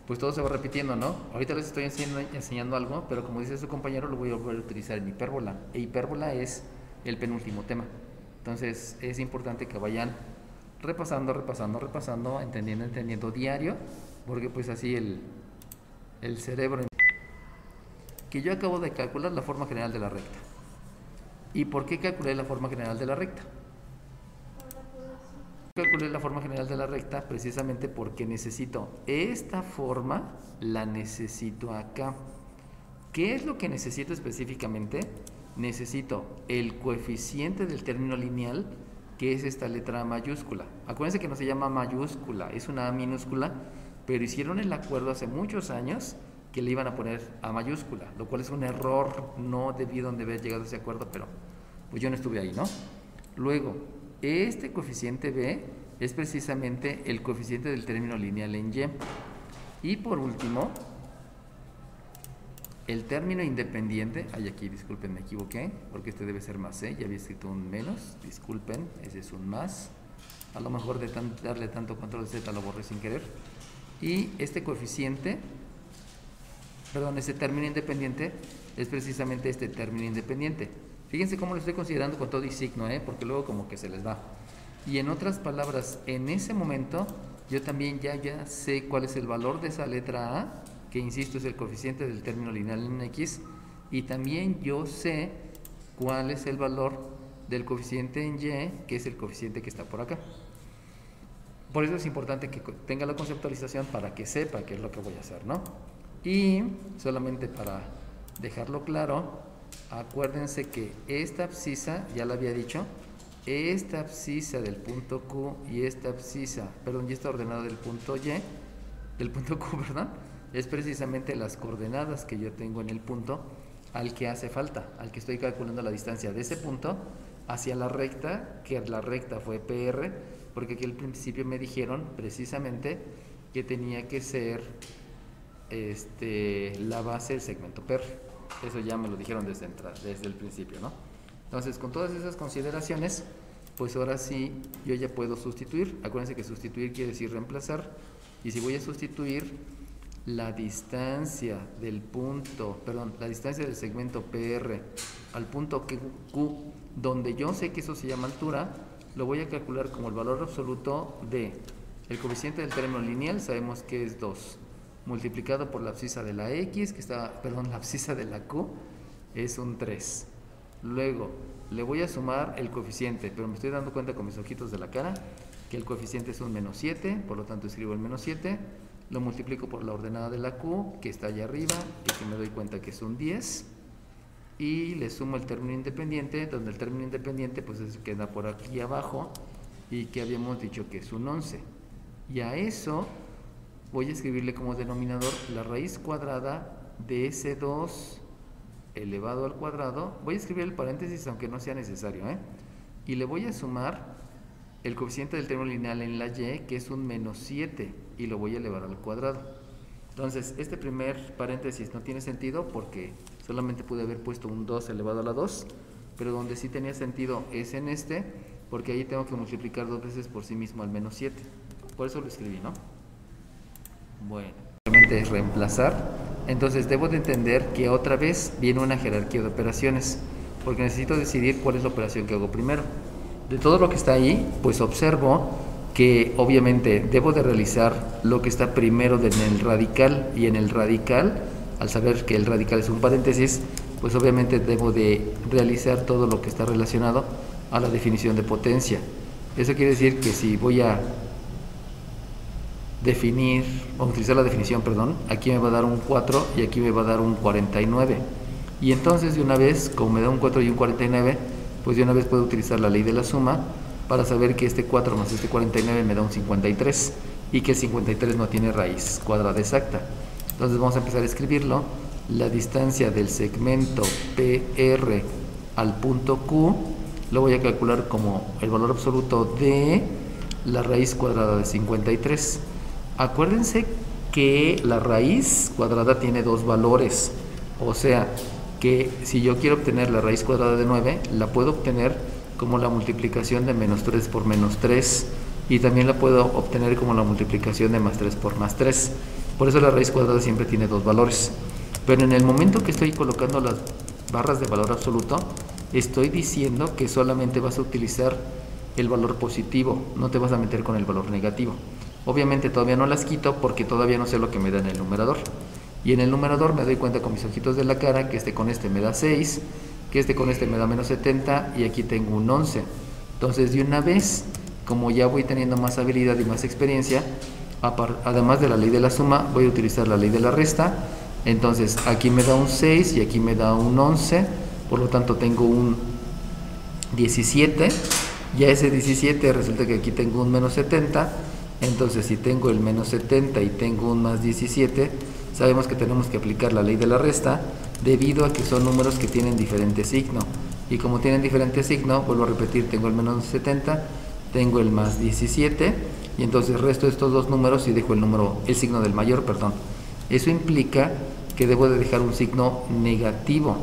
pues todo se va repitiendo, ¿no? Ahorita les estoy enseñando algo, pero como dice su compañero, lo voy a volver a utilizar en hipérbola. E hipérbola es el penúltimo tema. Entonces es importante que vayan repasando, entendiendo diario, porque pues así el cerebro... Que yo acabo de calcular la forma general de la recta. ¿Y por qué calculé la forma general de la recta? Calculé la forma general de la recta precisamente porque necesito esta forma, la necesito acá. ¿Qué es lo que necesito específicamente? Necesito el coeficiente del término lineal, que es esta letra A mayúscula. Acuérdense que no se llama mayúscula, es una A minúscula, pero hicieron el acuerdo hace muchos años que le iban a poner A mayúscula, lo cual es un error. No debieron de haber llegado a ese acuerdo, pero pues yo no estuve ahí, ¿no? Luego, este coeficiente B es precisamente el coeficiente del término lineal en Y. Y por último, el término independiente, aquí disculpen, me equivoqué, porque este debe ser más C, ya había escrito un menos, disculpen, ese es un más. A lo mejor de darle tanto control Z lo borré sin querer. Y este coeficiente, ese término independiente es precisamente este término independiente. Fíjense cómo lo estoy considerando con todo y signo, porque luego como que se les va. Y en otras palabras, en ese momento yo también ya sé cuál es el valor de esa letra A, que insisto es el coeficiente del término lineal en X, y también yo sé cuál es el valor del coeficiente en Y, que es el coeficiente que está por acá. Por eso es importante que tenga la conceptualización para que sepa qué es lo que voy a hacer, ¿no? Y solamente para dejarlo claro, acuérdense que esta abscisa, ya la había dicho, esta abscisa del punto Q y esta abscisa, perdón, y esta ordenada del punto Y, del punto Q, perdón, es precisamente las coordenadas que yo tengo en el punto al que hace falta, al que estoy calculando la distancia de ese punto hacia la recta, que la recta fue PR, porque aquí al principio me dijeron precisamente que tenía que ser la base del segmento PR. Eso ya me lo dijeron desde el principio, ¿no? Entonces, con todas esas consideraciones, pues ahora sí yo ya puedo sustituir. Acuérdense que sustituir quiere decir reemplazar. Y si voy a sustituir la distancia del punto, perdón, la distancia del segmento PR al punto Q, donde yo sé que eso se llama altura, lo voy a calcular como el valor absoluto de el coeficiente del término lineal, sabemos que es 2, multiplicado por la abscisa de la X, que está, perdón, la abscisa de la Q, es un 3. Luego, le voy a sumar el coeficiente, pero me estoy dando cuenta con mis ojitos de la cara que el coeficiente es un menos 7, por lo tanto escribo el menos 7, lo multiplico por la ordenada de la Q, que está allá arriba, y que me doy cuenta que es un 10, y le sumo el término independiente, donde el término independiente pues queda por aquí abajo, y que habíamos dicho que es un 11. Y a eso voy a escribirle como denominador la raíz cuadrada de ese 2 elevado al cuadrado. Voy a escribir el paréntesis aunque no sea necesario, y le voy a sumar el coeficiente del término lineal en la Y, que es un menos 7, y lo voy a elevar al cuadrado. Entonces, este primer paréntesis no tiene sentido porque solamente pude haber puesto un 2 elevado a la 2, pero donde sí tenía sentido es en porque ahí tengo que multiplicar 2 veces por sí mismo al menos 7. Por eso lo escribí, ¿no? Bueno, realmente es reemplazar. Entonces debo de entender que otra vez viene una jerarquía de operaciones, porque necesito decidir cuál es la operación que hago primero. De todo lo que está ahí, pues observo que obviamente debo de realizar lo que está primero en el radical, y en el radical, al saber que el radical es un paréntesis, pues obviamente debo de realizar todo lo que está relacionado a la definición de potencia. Eso quiere decir que si voy a definir, o utilizar la definición, perdón, aquí me va a dar un 4 y aquí me va a dar un 49. Y entonces de una vez, como me da un 4 y un 49, pues de una vez puedo utilizar la ley de la suma para saber que este 4 más este 49 me da un 53 y que el 53 no tiene raíz cuadrada exacta. Entonces vamos a empezar a escribirlo. La distancia del segmento PR al punto Q lo voy a calcular como el valor absoluto de la raíz cuadrada de 53. Acuérdense que la raíz cuadrada tiene dos valores, o sea que si yo quiero obtener la raíz cuadrada de 9, la puedo obtener como la multiplicación de menos 3 por menos 3, y también la puedo obtener como la multiplicación de más 3 por más 3. Por eso la raíz cuadrada siempre tiene dos valores. Pero en el momento que estoy colocando las barras de valor absoluto, estoy diciendo que solamente vas a utilizar el valor positivo, no te vas a meter con el valor negativo. Obviamente todavía no las quito porque todavía no sé lo que me da en el numerador. Y en el numerador me doy cuenta con mis ojitos de la cara que este con este me da 6, que este con este me da menos 70, y aquí tengo un 11. Entonces de una vez, como ya voy teniendo más habilidad y más experiencia, además de la ley de la suma, voy a utilizar la ley de la resta. Entonces aquí me da un 6 y aquí me da un 11, por lo tanto tengo un 17. Ya ese 17 resulta que aquí tengo un menos 70. Entonces si tengo el menos 70 y tengo un más 17, sabemos que tenemos que aplicar la ley de la resta, debido a que son números que tienen diferente signo. Y como tienen diferente signo, vuelvo a repetir, tengo el menos 70, tengo el más 17, y entonces resto estos dos números y dejo el signo del mayor, perdón. Eso implica que debo de dejar un signo negativo.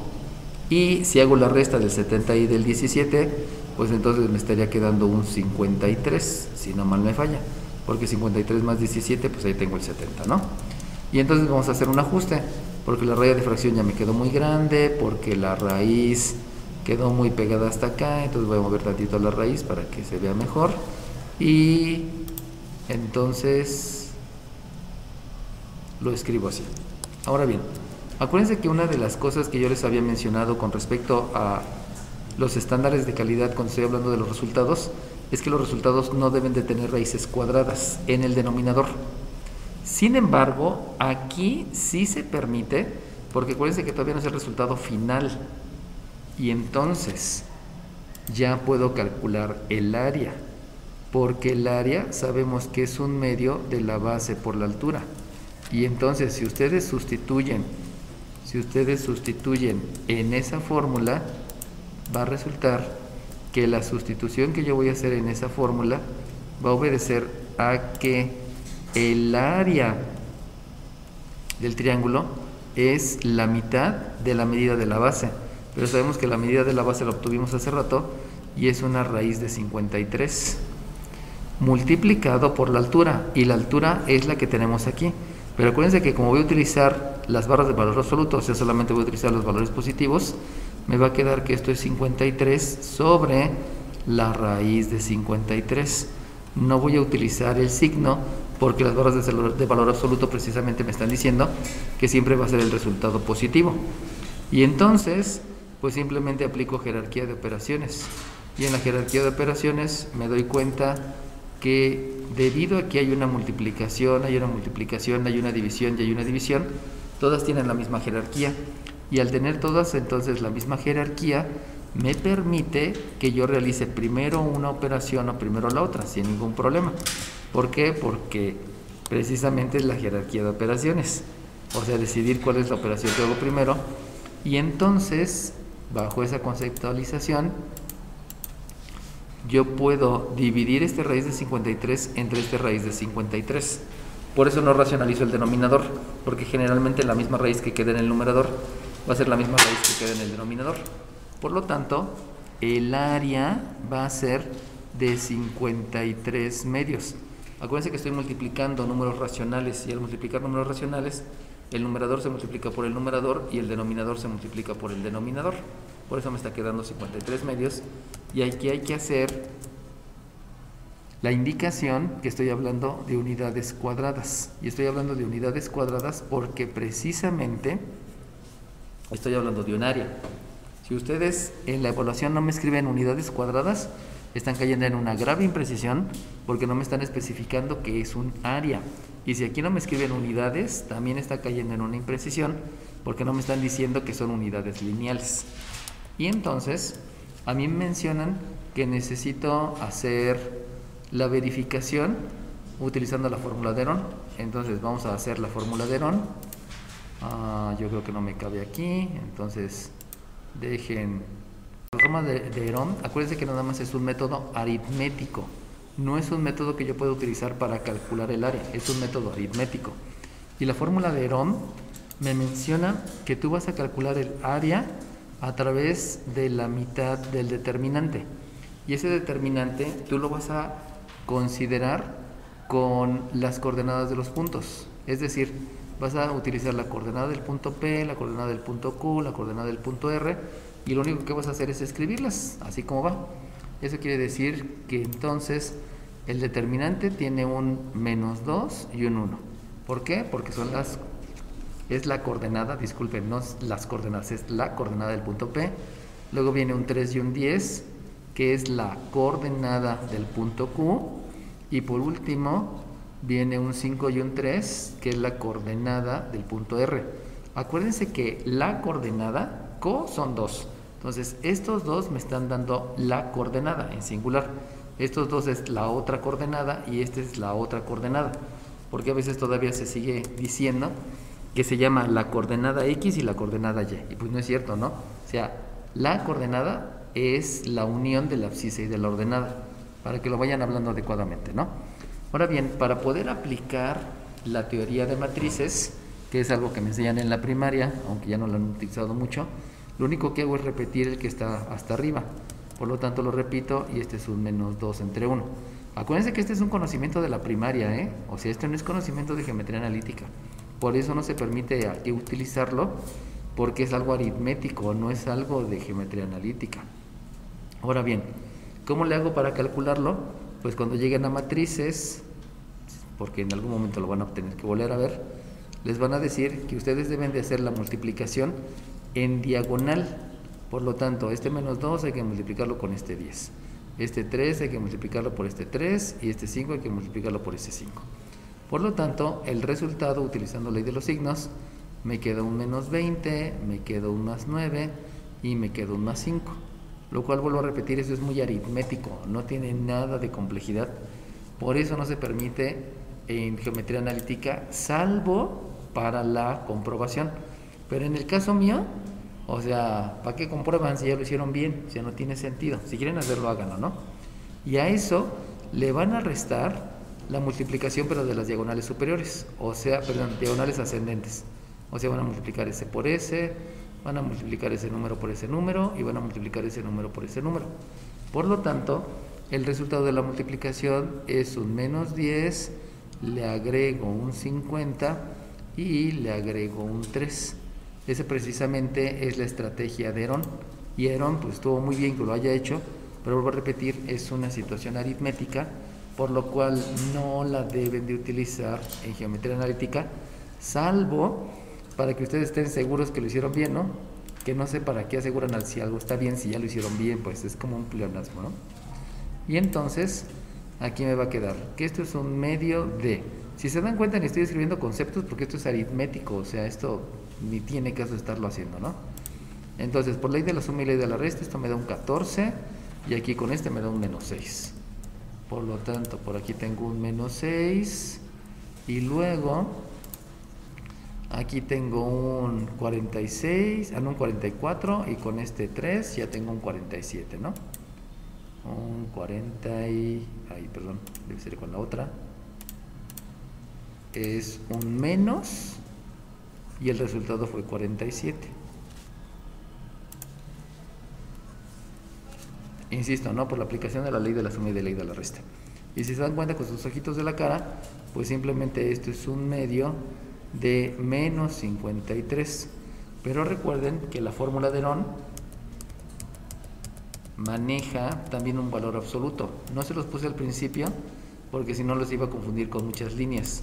Y si hago la resta del 70 y del 17, pues entonces me estaría quedando un 53, si no mal me falla. Porque 53 más 17, pues ahí tengo el 70, ¿no? Y entonces vamos a hacer un ajuste, porque la raya de fracción ya me quedó muy grande, porque la raíz quedó muy pegada hasta acá, entonces voy a mover tantito la raíz para que se vea mejor. Y entonces lo escribo así. Ahora bien, acuérdense que una de las cosas que yo les había mencionado con respecto a los estándares de calidad cuando estoy hablando de los resultados, es que los resultados no deben de tener raíces cuadradas en el denominador. Sin embargo, aquí sí se permite, porque acuérdense que todavía no es el resultado final. Y entonces, ya puedo calcular el área, porque el área sabemos que es un medio de la base por la altura. Y entonces si ustedes sustituyen en esa fórmula, va a resultar que la sustitución que yo voy a hacer en esa fórmula va a obedecer a que el área del triángulo es la mitad de la medida de la base, pero sabemos que la medida de la base la obtuvimos hace rato y es una raíz de 53 multiplicado por la altura, y la altura es la que tenemos aquí. Pero acuérdense que como voy a utilizar las barras de valor absoluto, o sea, solamente voy a utilizar los valores positivos, me va a quedar que esto es 53 sobre la raíz de 53. No voy a utilizar el signo porque las barras de valor absoluto precisamente me están diciendo que siempre va a ser el resultado positivo. Y entonces, pues simplemente aplico jerarquía de operaciones. Y en la jerarquía de operaciones me doy cuenta que debido a que hay una multiplicación, hay una división y hay una división, todas tienen la misma jerarquía. Y al tener todas entonces la misma jerarquía, me permite que yo realice primero una operación o primero la otra, sin ningún problema. ¿Por qué? Porque precisamente es la jerarquía de operaciones. O sea, decidir cuál es la operación que hago primero. Y entonces, bajo esa conceptualización, yo puedo dividir este raíz de 53 entre este raíz de 53. Por eso no racionalizo el denominador, porque generalmente la misma raíz que queda en el numerador va a ser la misma raíz que queda en el denominador. Por lo tanto, el área va a ser de 53 medios. Acuérdense que estoy multiplicando números racionales, y al multiplicar números racionales, el numerador se multiplica por el numerador y el denominador se multiplica por el denominador. Por eso me está quedando 53 medios. Y aquí hay que hacer la indicación que estoy hablando de unidades cuadradas. Y estoy hablando de unidades cuadradas porque precisamente estoy hablando de un área. Si ustedes en la evaluación no me escriben unidades cuadradas, están cayendo en una grave imprecisión porque no me están especificando que es un área. Y si aquí no me escriben unidades, también está cayendo en una imprecisión porque no me están diciendo que son unidades lineales. Y entonces, a mí me mencionan que necesito hacer la verificación utilizando la fórmula de Herón. Entonces vamos a hacer la fórmula de Herón. Yo creo que no me cabe aquí, entonces dejen la fórmula de Herón. Acuérdense que nada más es un método aritmético, no es un método que yo pueda utilizar para calcular el área, es un método aritmético. Y la fórmula de Herón me menciona que tú vas a calcular el área a través de la mitad del determinante, y ese determinante tú lo vas a considerar con las coordenadas de los puntos, es decir, vas a utilizar la coordenada del punto P, la coordenada del punto Q, la coordenada del punto R, y lo único que vas a hacer es escribirlas así como va. Eso quiere decir que entonces el determinante tiene un -2 y un 1. ¿Por qué? Porque es la coordenada, disculpen, no las coordenadas, es la coordenada del punto P. Luego viene un 3 y un 10, que es la coordenada del punto Q. Y por último viene un 5 y un 3, que es la coordenada del punto R. Acuérdense que la coordenada, co son 2. Entonces, estos dos me están dando la coordenada en singular. Estos dos es la otra coordenada y esta es la otra coordenada. Porque a veces todavía se sigue diciendo que se llama la coordenada X y la coordenada Y. Y pues no es cierto, ¿no? O sea, la coordenada es la unión de la abscisa y de la ordenada, para que lo vayan hablando adecuadamente, ¿no? Ahora bien, para poder aplicar la teoría de matrices, que es algo que me enseñan en la primaria, aunque ya no lo han utilizado mucho, lo único que hago es repetir el que está hasta arriba. Por lo tanto lo repito y este es un -2 entre 1. Acuérdense que este es un conocimiento de la primaria, ¿eh? O sea, este no es conocimiento de geometría analítica. Por eso no se permite aquí utilizarlo, porque es algo aritmético, no es algo de geometría analítica. Ahora bien, ¿cómo le hago para calcularlo? Pues cuando lleguen a matrices, porque en algún momento lo van a tener que volver a ver, les van a decir que ustedes deben de hacer la multiplicación en diagonal. Por lo tanto, este -2 hay que multiplicarlo con este 10. Este 3 hay que multiplicarlo por este 3 y este 5 hay que multiplicarlo por este 5. Por lo tanto, el resultado, utilizando ley de los signos, me queda un -20, me queda un +9 y me queda un +5. lo cual vuelvo a repetir, eso es muy aritmético, no tiene nada de complejidad. Por eso no se permite en geometría analítica, salvo para la comprobación. Pero en el caso mío, o sea, ¿para qué comprueban si ya lo hicieron bien? O sea, no tiene sentido. Si quieren hacerlo, háganlo, ¿no? Y a eso le van a restar la multiplicación, pero de las diagonales superiores, o sea, perdón, diagonales ascendentes. O sea, van a multiplicar ese por ese, van a multiplicar ese número por ese número y van a multiplicar ese número por ese número. Por lo tanto, el resultado de la multiplicación es un menos 10, le agrego un 50 y le agrego un 3. Ese precisamente es la estrategia de Herón. Y Herón pues estuvo muy bien que lo haya hecho, pero vuelvo a repetir, es una situación aritmética, por lo cual no la deben de utilizar en geometría analítica, salvo para que ustedes estén seguros que lo hicieron bien, ¿no? Que no sé para qué aseguran si algo está bien, si ya lo hicieron bien, pues es como un pleonasmo, ¿no? Y entonces, aquí me va a quedar que esto es un medio de... Si se dan cuenta, ni estoy escribiendo conceptos porque esto es aritmético, o sea, esto ni tiene caso estarlo haciendo, ¿no? Entonces, por ley de la suma y ley de la resta, esto me da un 14 y aquí con este me da un menos 6. Por lo tanto, por aquí tengo un menos 6 y luego aquí tengo un 46, no, un 44 y con este 3 ya tengo un 47, ¿no? Un 40 y... Ay, perdón, debe ser con la otra. Es un menos y el resultado fue 47. Insisto, ¿no? Por la aplicación de la ley de la suma y de la ley de la resta. Y si se dan cuenta con sus ojitos de la cara, pues simplemente esto es un medio de menos 53. Pero recuerden que la fórmula de Herón maneja también un valor absoluto. No se los puse al principio porque si no los iba a confundir con muchas líneas.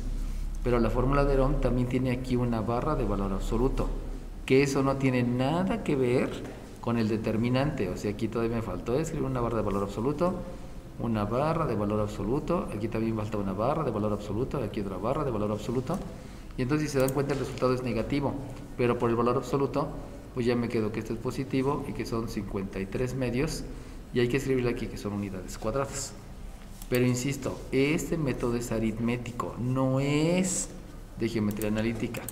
Pero la fórmula de Herón también tiene aquí una barra de valor absoluto, que eso no tiene nada que ver con el determinante. O sea, aquí todavía me faltó escribir una barra de valor absoluto, una barra de valor absoluto, aquí también falta una barra de valor absoluto, aquí otra barra de valor absoluto. Y entonces si se dan cuenta el resultado es negativo, pero por el valor absoluto pues ya me quedo que esto es positivo y que son 53 medios y hay que escribirle aquí que son unidades cuadradas. Pero insisto, este método es aritmético, no es de geometría analítica.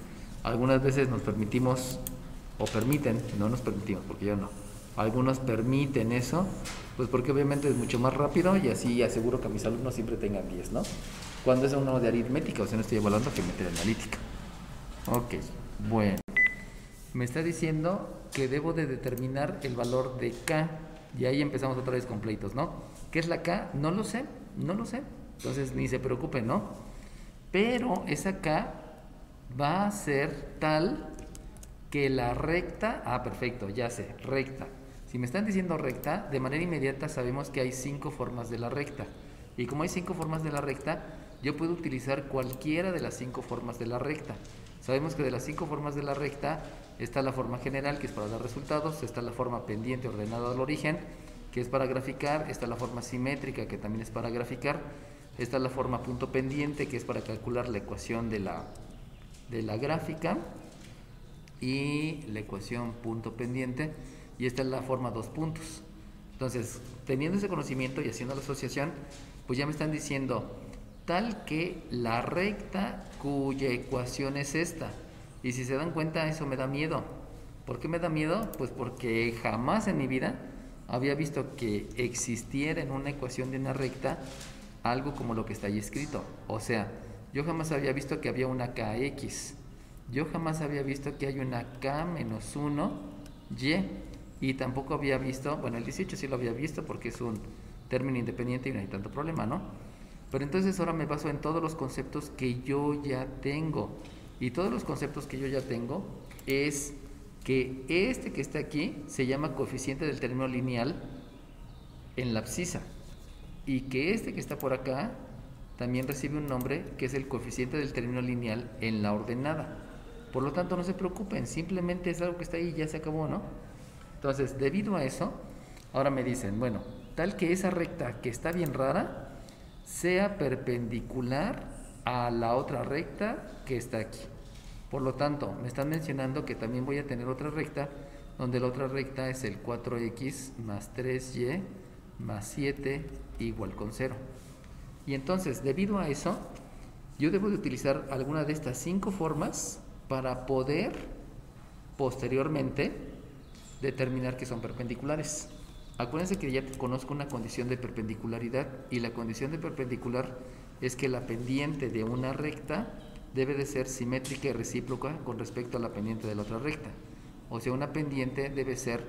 Algunas veces nos permitimos, o permiten, no nos permitimos, porque yo no, algunos permiten eso, pues porque obviamente es mucho más rápido y así aseguro que mis alumnos siempre tengan 10, ¿no? Cuando es uno de aritmética, o sea, no estoy evaluando geometría analítica. Ok, bueno. Me está diciendo que debo de determinar el valor de K, y ahí empezamos otra vez con pleitos, ¿no? ¿Qué es la K? No lo sé, no lo sé. Entonces ni se preocupen, ¿no? Pero esa K va a ser tal que la recta... Ah, perfecto, ya sé, recta. Si me están diciendo recta, de manera inmediata sabemos que hay 5 formas de la recta. Y como hay 5 formas de la recta, yo puedo utilizar cualquiera de las 5 formas de la recta. Sabemos que de las 5 formas de la recta está la forma general, que es para dar resultados, está la forma pendiente ordenada al origen, que es para graficar, está la forma simétrica, que también es para graficar, está la forma punto pendiente, que es para calcular la ecuación de la gráfica, y la ecuación punto pendiente, y esta es la forma 2 puntos. Entonces, teniendo ese conocimiento y haciendo la asociación, pues ya me están diciendo tal que la recta cuya ecuación es esta. Y si se dan cuenta, eso me da miedo. ¿Por qué me da miedo? Pues porque jamás en mi vida había visto que existiera en una ecuación de una recta algo como lo que está ahí escrito. O sea, yo jamás había visto que había una kx. Yo jamás había visto que hay una k menos 1y. Y tampoco había visto, bueno, el 18 sí lo había visto porque es un término independiente y no hay tanto problema, ¿no? Pero entonces ahora me baso en todos los conceptos que yo ya tengo. Y todos los conceptos que yo ya tengo es que este que está aquí se llama coeficiente del término lineal en la abscisa. Y que este que está por acá también recibe un nombre que es el coeficiente del término lineal en la ordenada. Por lo tanto, no se preocupen, simplemente es algo que está ahí y ya se acabó, ¿no? Entonces, debido a eso, ahora me dicen, bueno, tal que esa recta que está bien rara sea perpendicular a la otra recta que está aquí. Por lo tanto, me están mencionando que también voy a tener otra recta donde la otra recta es el 4x más 3y más 7 igual con 0. Y entonces, debido a eso, yo debo de utilizar alguna de estas 5 formas para poder posteriormente determinar que son perpendiculares. Acuérdense que ya conozco una condición de perpendicularidad, y la condición de perpendicular es que la pendiente de una recta debe de ser simétrica y recíproca con respecto a la pendiente de la otra recta. O sea, una pendiente debe ser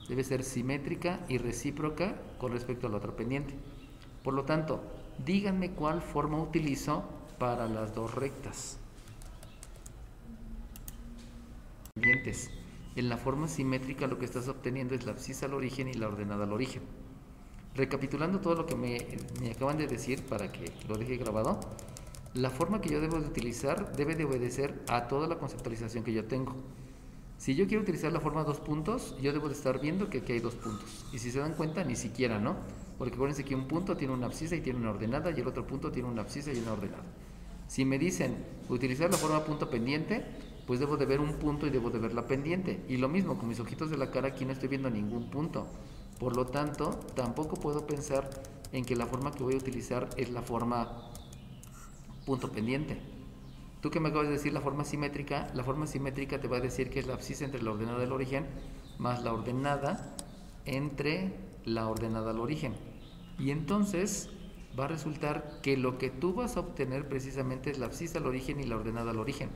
debe ser simétrica y recíproca con respecto a la otra pendiente. Por lo tanto, díganme cuál forma utilizo para las dos rectas. Pendientes. En la forma simétrica lo que estás obteniendo es la abscisa al origen y la ordenada al origen. Recapitulando todo lo que me acaban de decir para que lo deje grabado, la forma que yo debo de utilizar debe de obedecer a toda la conceptualización que yo tengo. Si yo quiero utilizar la forma 2 puntos, yo debo de estar viendo que aquí hay 2 puntos. Y si se dan cuenta, ni siquiera, ¿no? Porque acuérdense que un punto tiene una abscisa y tiene una ordenada, y el otro punto tiene una abscisa y una ordenada. Si me dicen utilizar la forma punto pendiente, pues debo de ver un punto y debo de ver la pendiente. Y lo mismo, con mis ojitos de la cara aquí no estoy viendo ningún punto. Por lo tanto, tampoco puedo pensar en que la forma que voy a utilizar es la forma punto pendiente. Tú que me acabas de decir la forma simétrica te va a decir que es la abscisa entre la ordenada del origen más la ordenada entre la ordenada al origen. Y entonces va a resultar que lo que tú vas a obtener precisamente es la abscisa al origen y la ordenada al origen.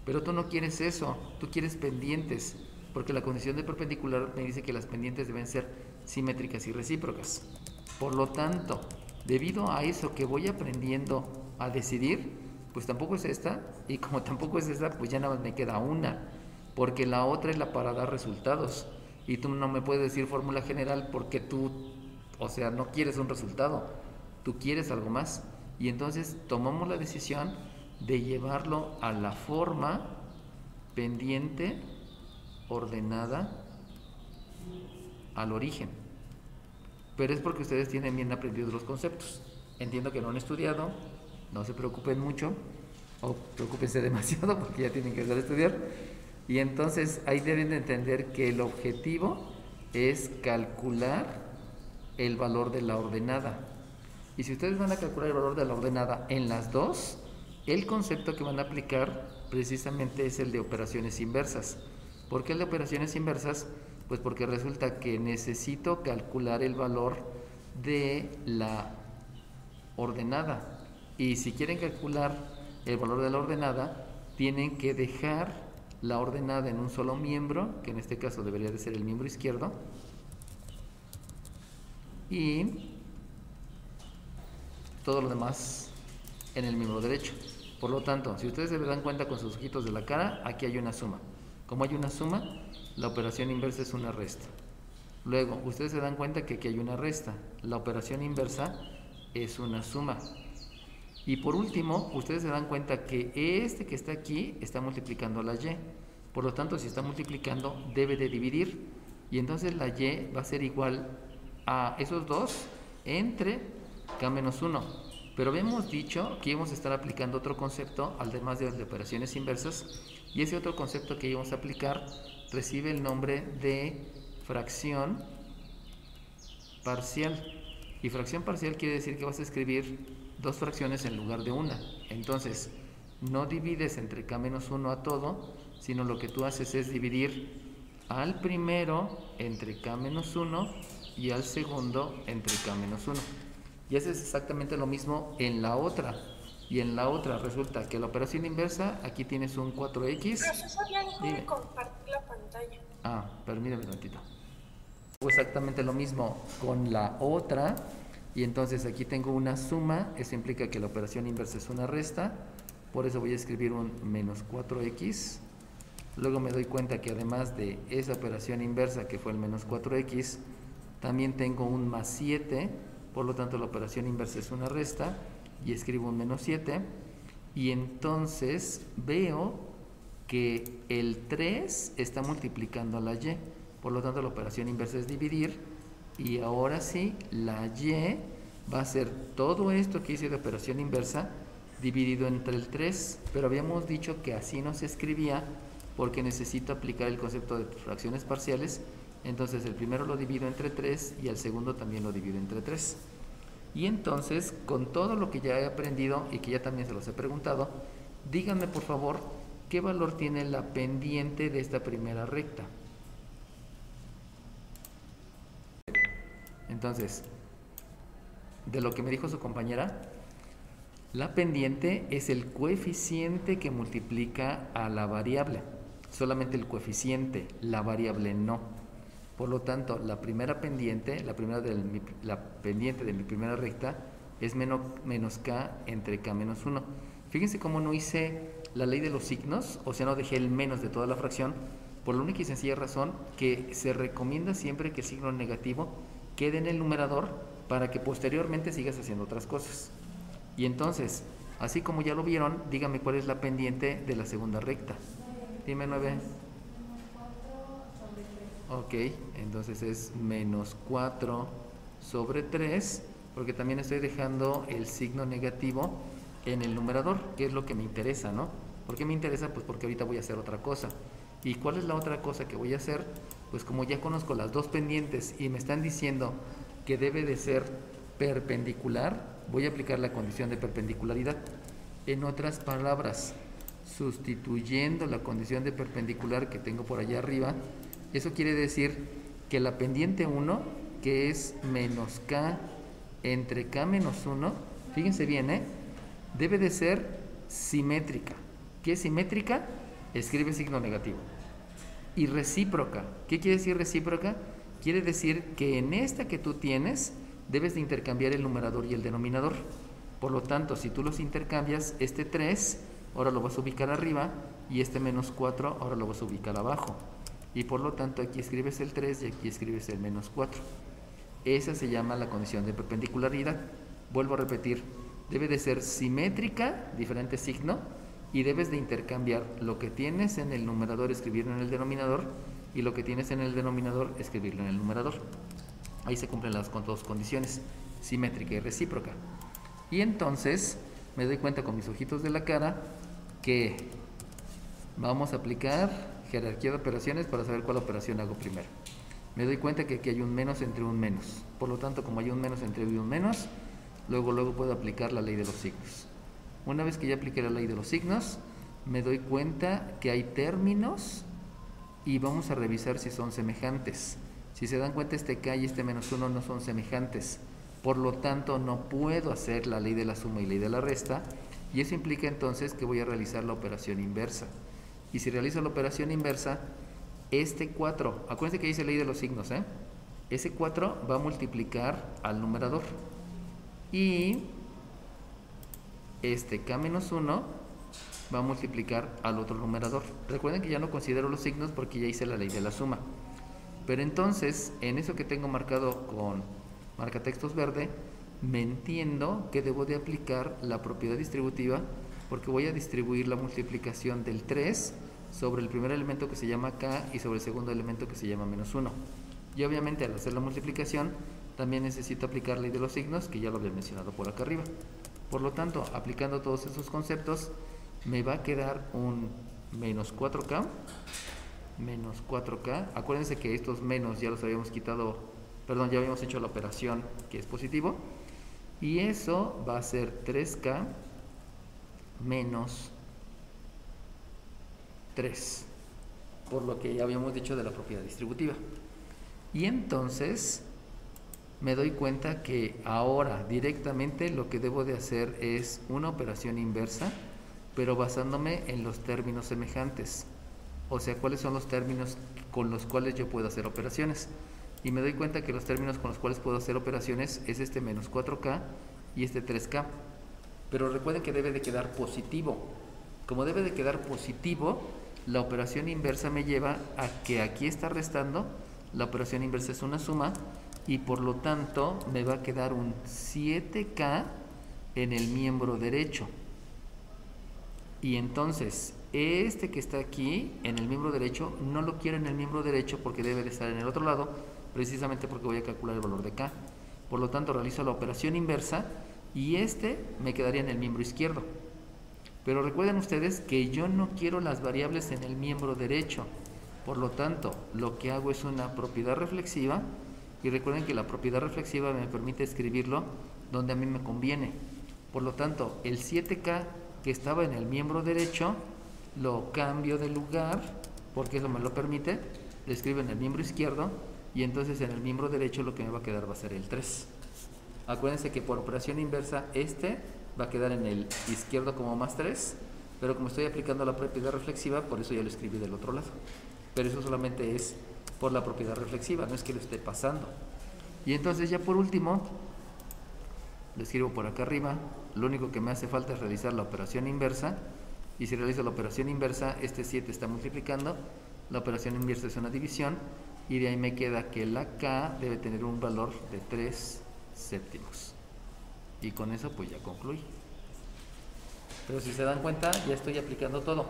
Pero tú no quieres eso, tú quieres pendientes, porque la condición de perpendicular me dice que las pendientes deben ser simétricas y recíprocas. Por lo tanto, debido a eso que voy aprendiendo a decidir, pues tampoco es esta, y como tampoco es esta, pues ya nada más me queda una, porque la otra es la para dar resultados. Y tú no me puedes decir fórmula general porque tú, o sea, no quieres un resultado, tú quieres algo más. Y entonces tomamos la decisión de llevarlo a la forma pendiente ordenada al origen. Pero es porque ustedes tienen bien aprendidos los conceptos. Entiendo que no han estudiado, no se preocupen mucho, o preocúpense demasiado porque ya tienen que empezar a estudiar. Y entonces ahí deben de entender que el objetivo es calcular el valor de la ordenada. Y si ustedes van a calcular el valor de la ordenada en las dos, el concepto que van a aplicar precisamente es el de operaciones inversas. ¿Por qué el de operaciones inversas? Pues porque resulta que necesito calcular el valor de la ordenada. Y si quieren calcular el valor de la ordenada, tienen que dejar la ordenada en un solo miembro, que en este caso debería de ser el miembro izquierdo, y todo lo demás en el miembro derecho. Por lo tanto, si ustedes se dan cuenta con sus ojitos de la cara, aquí hay una suma. Como hay una suma, la operación inversa es una resta. Luego, ustedes se dan cuenta que aquí hay una resta. La operación inversa es una suma. Y por último, ustedes se dan cuenta que este que está aquí está multiplicando a la y. Por lo tanto, si está multiplicando, debe de dividir. Y entonces la y va a ser igual a esos dos entre k-1. Pero habíamos dicho que íbamos a estar aplicando otro concepto, además de las operaciones inversas. Y ese otro concepto que íbamos a aplicar recibe el nombre de fracción parcial. Y fracción parcial quiere decir que vas a escribir dos fracciones en lugar de una. Entonces, no divides entre k-1 a todo, sino lo que tú haces es dividir al primero entre k-1 y al segundo entre k-1. Y haces exactamente lo mismo en la otra. Y en la otra resulta que la operación inversa, aquí tienes un 4x. Profesor, ya dejó de compartir la pantalla. Permítame un tantito. Exactamente lo mismo con la otra. Y entonces aquí tengo una suma, eso implica que la operación inversa es una resta, por eso voy a escribir un menos 4x. Luego me doy cuenta que además de esa operación inversa que fue el menos 4x, también tengo un más 7, por lo tanto la operación inversa es una resta, y escribo un menos 7, y entonces veo que el 3 está multiplicando a la y, por lo tanto la operación inversa es dividir, y ahora sí, la y va a ser todo esto que hice de operación inversa dividido entre el 3, pero habíamos dicho que así no se escribía porque necesito aplicar el concepto de fracciones parciales. Entonces el primero lo divido entre 3 y el segundo también lo divido entre 3. Y entonces, con todo lo que ya he aprendido y que ya también se los he preguntado, díganme por favor qué valor tiene la pendiente de esta primera recta. Entonces, de lo que me dijo su compañera, la pendiente es el coeficiente que multiplica a la variable. Solamente el coeficiente, la variable no. Por lo tanto, la primera pendiente, la pendiente de mi primera recta es menos k entre k menos 1. Fíjense cómo no hice la ley de los signos, o sea, no dejé el menos de toda la fracción, por la única y sencilla razón que se recomienda siempre que el signo negativo quede en el numerador para que posteriormente sigas haciendo otras cosas. Y entonces, así como ya lo vieron, díganme cuál es la pendiente de la segunda recta. Dime 9. Ok, entonces es menos 4 sobre 3, porque también estoy dejando el signo negativo en el numerador, que es lo que me interesa, ¿no? ¿Por qué me interesa? Pues porque ahorita voy a hacer otra cosa. ¿Y cuál es la otra cosa que voy a hacer? Pues como ya conozco las dos pendientes y me están diciendo que debe de ser perpendicular, voy a aplicar la condición de perpendicularidad. En otras palabras, sustituyendo la condición de perpendicular que tengo por allá arriba, eso quiere decir que la pendiente 1, que es menos k entre k menos 1, fíjense bien, debe de ser simétrica. ¿Qué es simétrica? Escribe signo negativo. Y recíproca. ¿Qué quiere decir recíproca? Quiere decir que en esta que tú tienes, debes de intercambiar el numerador y el denominador. Por lo tanto, si tú los intercambias, este 3 ahora lo vas a ubicar arriba y este menos 4 ahora lo vas a ubicar abajo. Y por lo tanto aquí escribes el 3 y aquí escribes el menos 4. Esa se llama la condición de perpendicularidad. Vuelvo a repetir, debe de ser simétrica, diferente signo, y debes de intercambiar lo que tienes en el numerador, escribirlo en el denominador, y lo que tienes en el denominador, escribirlo en el numerador. Ahí se cumplen las dos condiciones, simétrica y recíproca. Y entonces me doy cuenta con mis ojitos de la cara que vamos a aplicar jerarquía de operaciones para saber cuál operación hago primero. Me doy cuenta que aquí hay un menos entre un menos. Por lo tanto, como hay un menos entre un menos, luego puedo aplicar la ley de los signos. Una vez que ya apliqué la ley de los signos, me doy cuenta que hay términos y vamos a revisar si son semejantes. Si se dan cuenta, este k y este menos 1 no son semejantes. Por lo tanto, no puedo hacer la ley de la suma y ley de la resta, y eso implica entonces que voy a realizar la operación inversa. Y si realizo la operación inversa, este 4, acuérdense que dice ley de los signos, ese 4 va a multiplicar al numerador. Y este k-1 va a multiplicar al otro numerador. Recuerden que ya no considero los signos porque ya hice la ley de la suma. Pero entonces, en eso que tengo marcado con marcatextos verde, me entiendo que debo de aplicar la propiedad distributiva, porque voy a distribuir la multiplicación del 3 sobre el primer elemento que se llama k y sobre el segundo elemento que se llama menos 1. Y obviamente al hacer la multiplicación también necesito aplicar ley de los signos, que ya lo había mencionado por acá arriba. Por lo tanto, aplicando todos esos conceptos, me va a quedar un menos 4k. Acuérdense que estos menos ya los habíamos quitado, perdón, ya habíamos hecho la operación que es positivo. Y eso va a ser 3k menos 3, por lo que ya habíamos dicho de la propiedad distributiva. Y entonces me doy cuenta que ahora directamente lo que debo de hacer es una operación inversa, pero basándome en los términos semejantes. O sea, cuáles son los términos con los cuales yo puedo hacer operaciones. Y me doy cuenta que los términos con los cuales puedo hacer operaciones es este menos 4k y este 3k. Pero recuerden que debe de quedar positivo. Como debe de quedar positivo, la operación inversa me lleva a que aquí está restando. La operación inversa es una suma y por lo tanto me va a quedar un 7k en el miembro derecho. Y entonces este que está aquí en el miembro derecho no lo quiero en el miembro derecho porque debe de estar en el otro lado, precisamente porque voy a calcular el valor de k. Por lo tanto realizo la operación inversa y este me quedaría en el miembro izquierdo. Pero recuerden ustedes que yo no quiero las variables en el miembro derecho. Por lo tanto, lo que hago es una propiedad reflexiva, y recuerden que la propiedad reflexiva me permite escribirlo donde a mí me conviene. Por lo tanto, el 7K que estaba en el miembro derecho lo cambio de lugar, porque eso me lo permite, lo escribo en el miembro izquierdo, y entonces en el miembro derecho lo que me va a quedar va a ser el 3. Acuérdense que por operación inversa va a quedar en el izquierdo como más 3, pero como estoy aplicando la propiedad reflexiva, por eso ya lo escribí del otro lado. Pero eso solamente es por la propiedad reflexiva, no es que lo esté pasando. Y entonces ya por último, lo escribo por acá arriba, lo único que me hace falta es realizar la operación inversa, y si realizo la operación inversa, este 7 está multiplicando, la operación inversa es una división, y de ahí me queda que la K debe tener un valor de 3 séptimos. Y con eso pues ya concluí. Pero si se dan cuenta, ya estoy aplicando todo.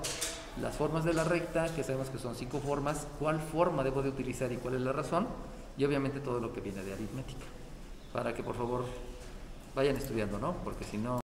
Las formas de la recta, que sabemos que son 5 formas, cuál forma debo de utilizar y cuál es la razón, y obviamente todo lo que viene de aritmética. Para que por favor vayan estudiando, ¿no? Porque si no...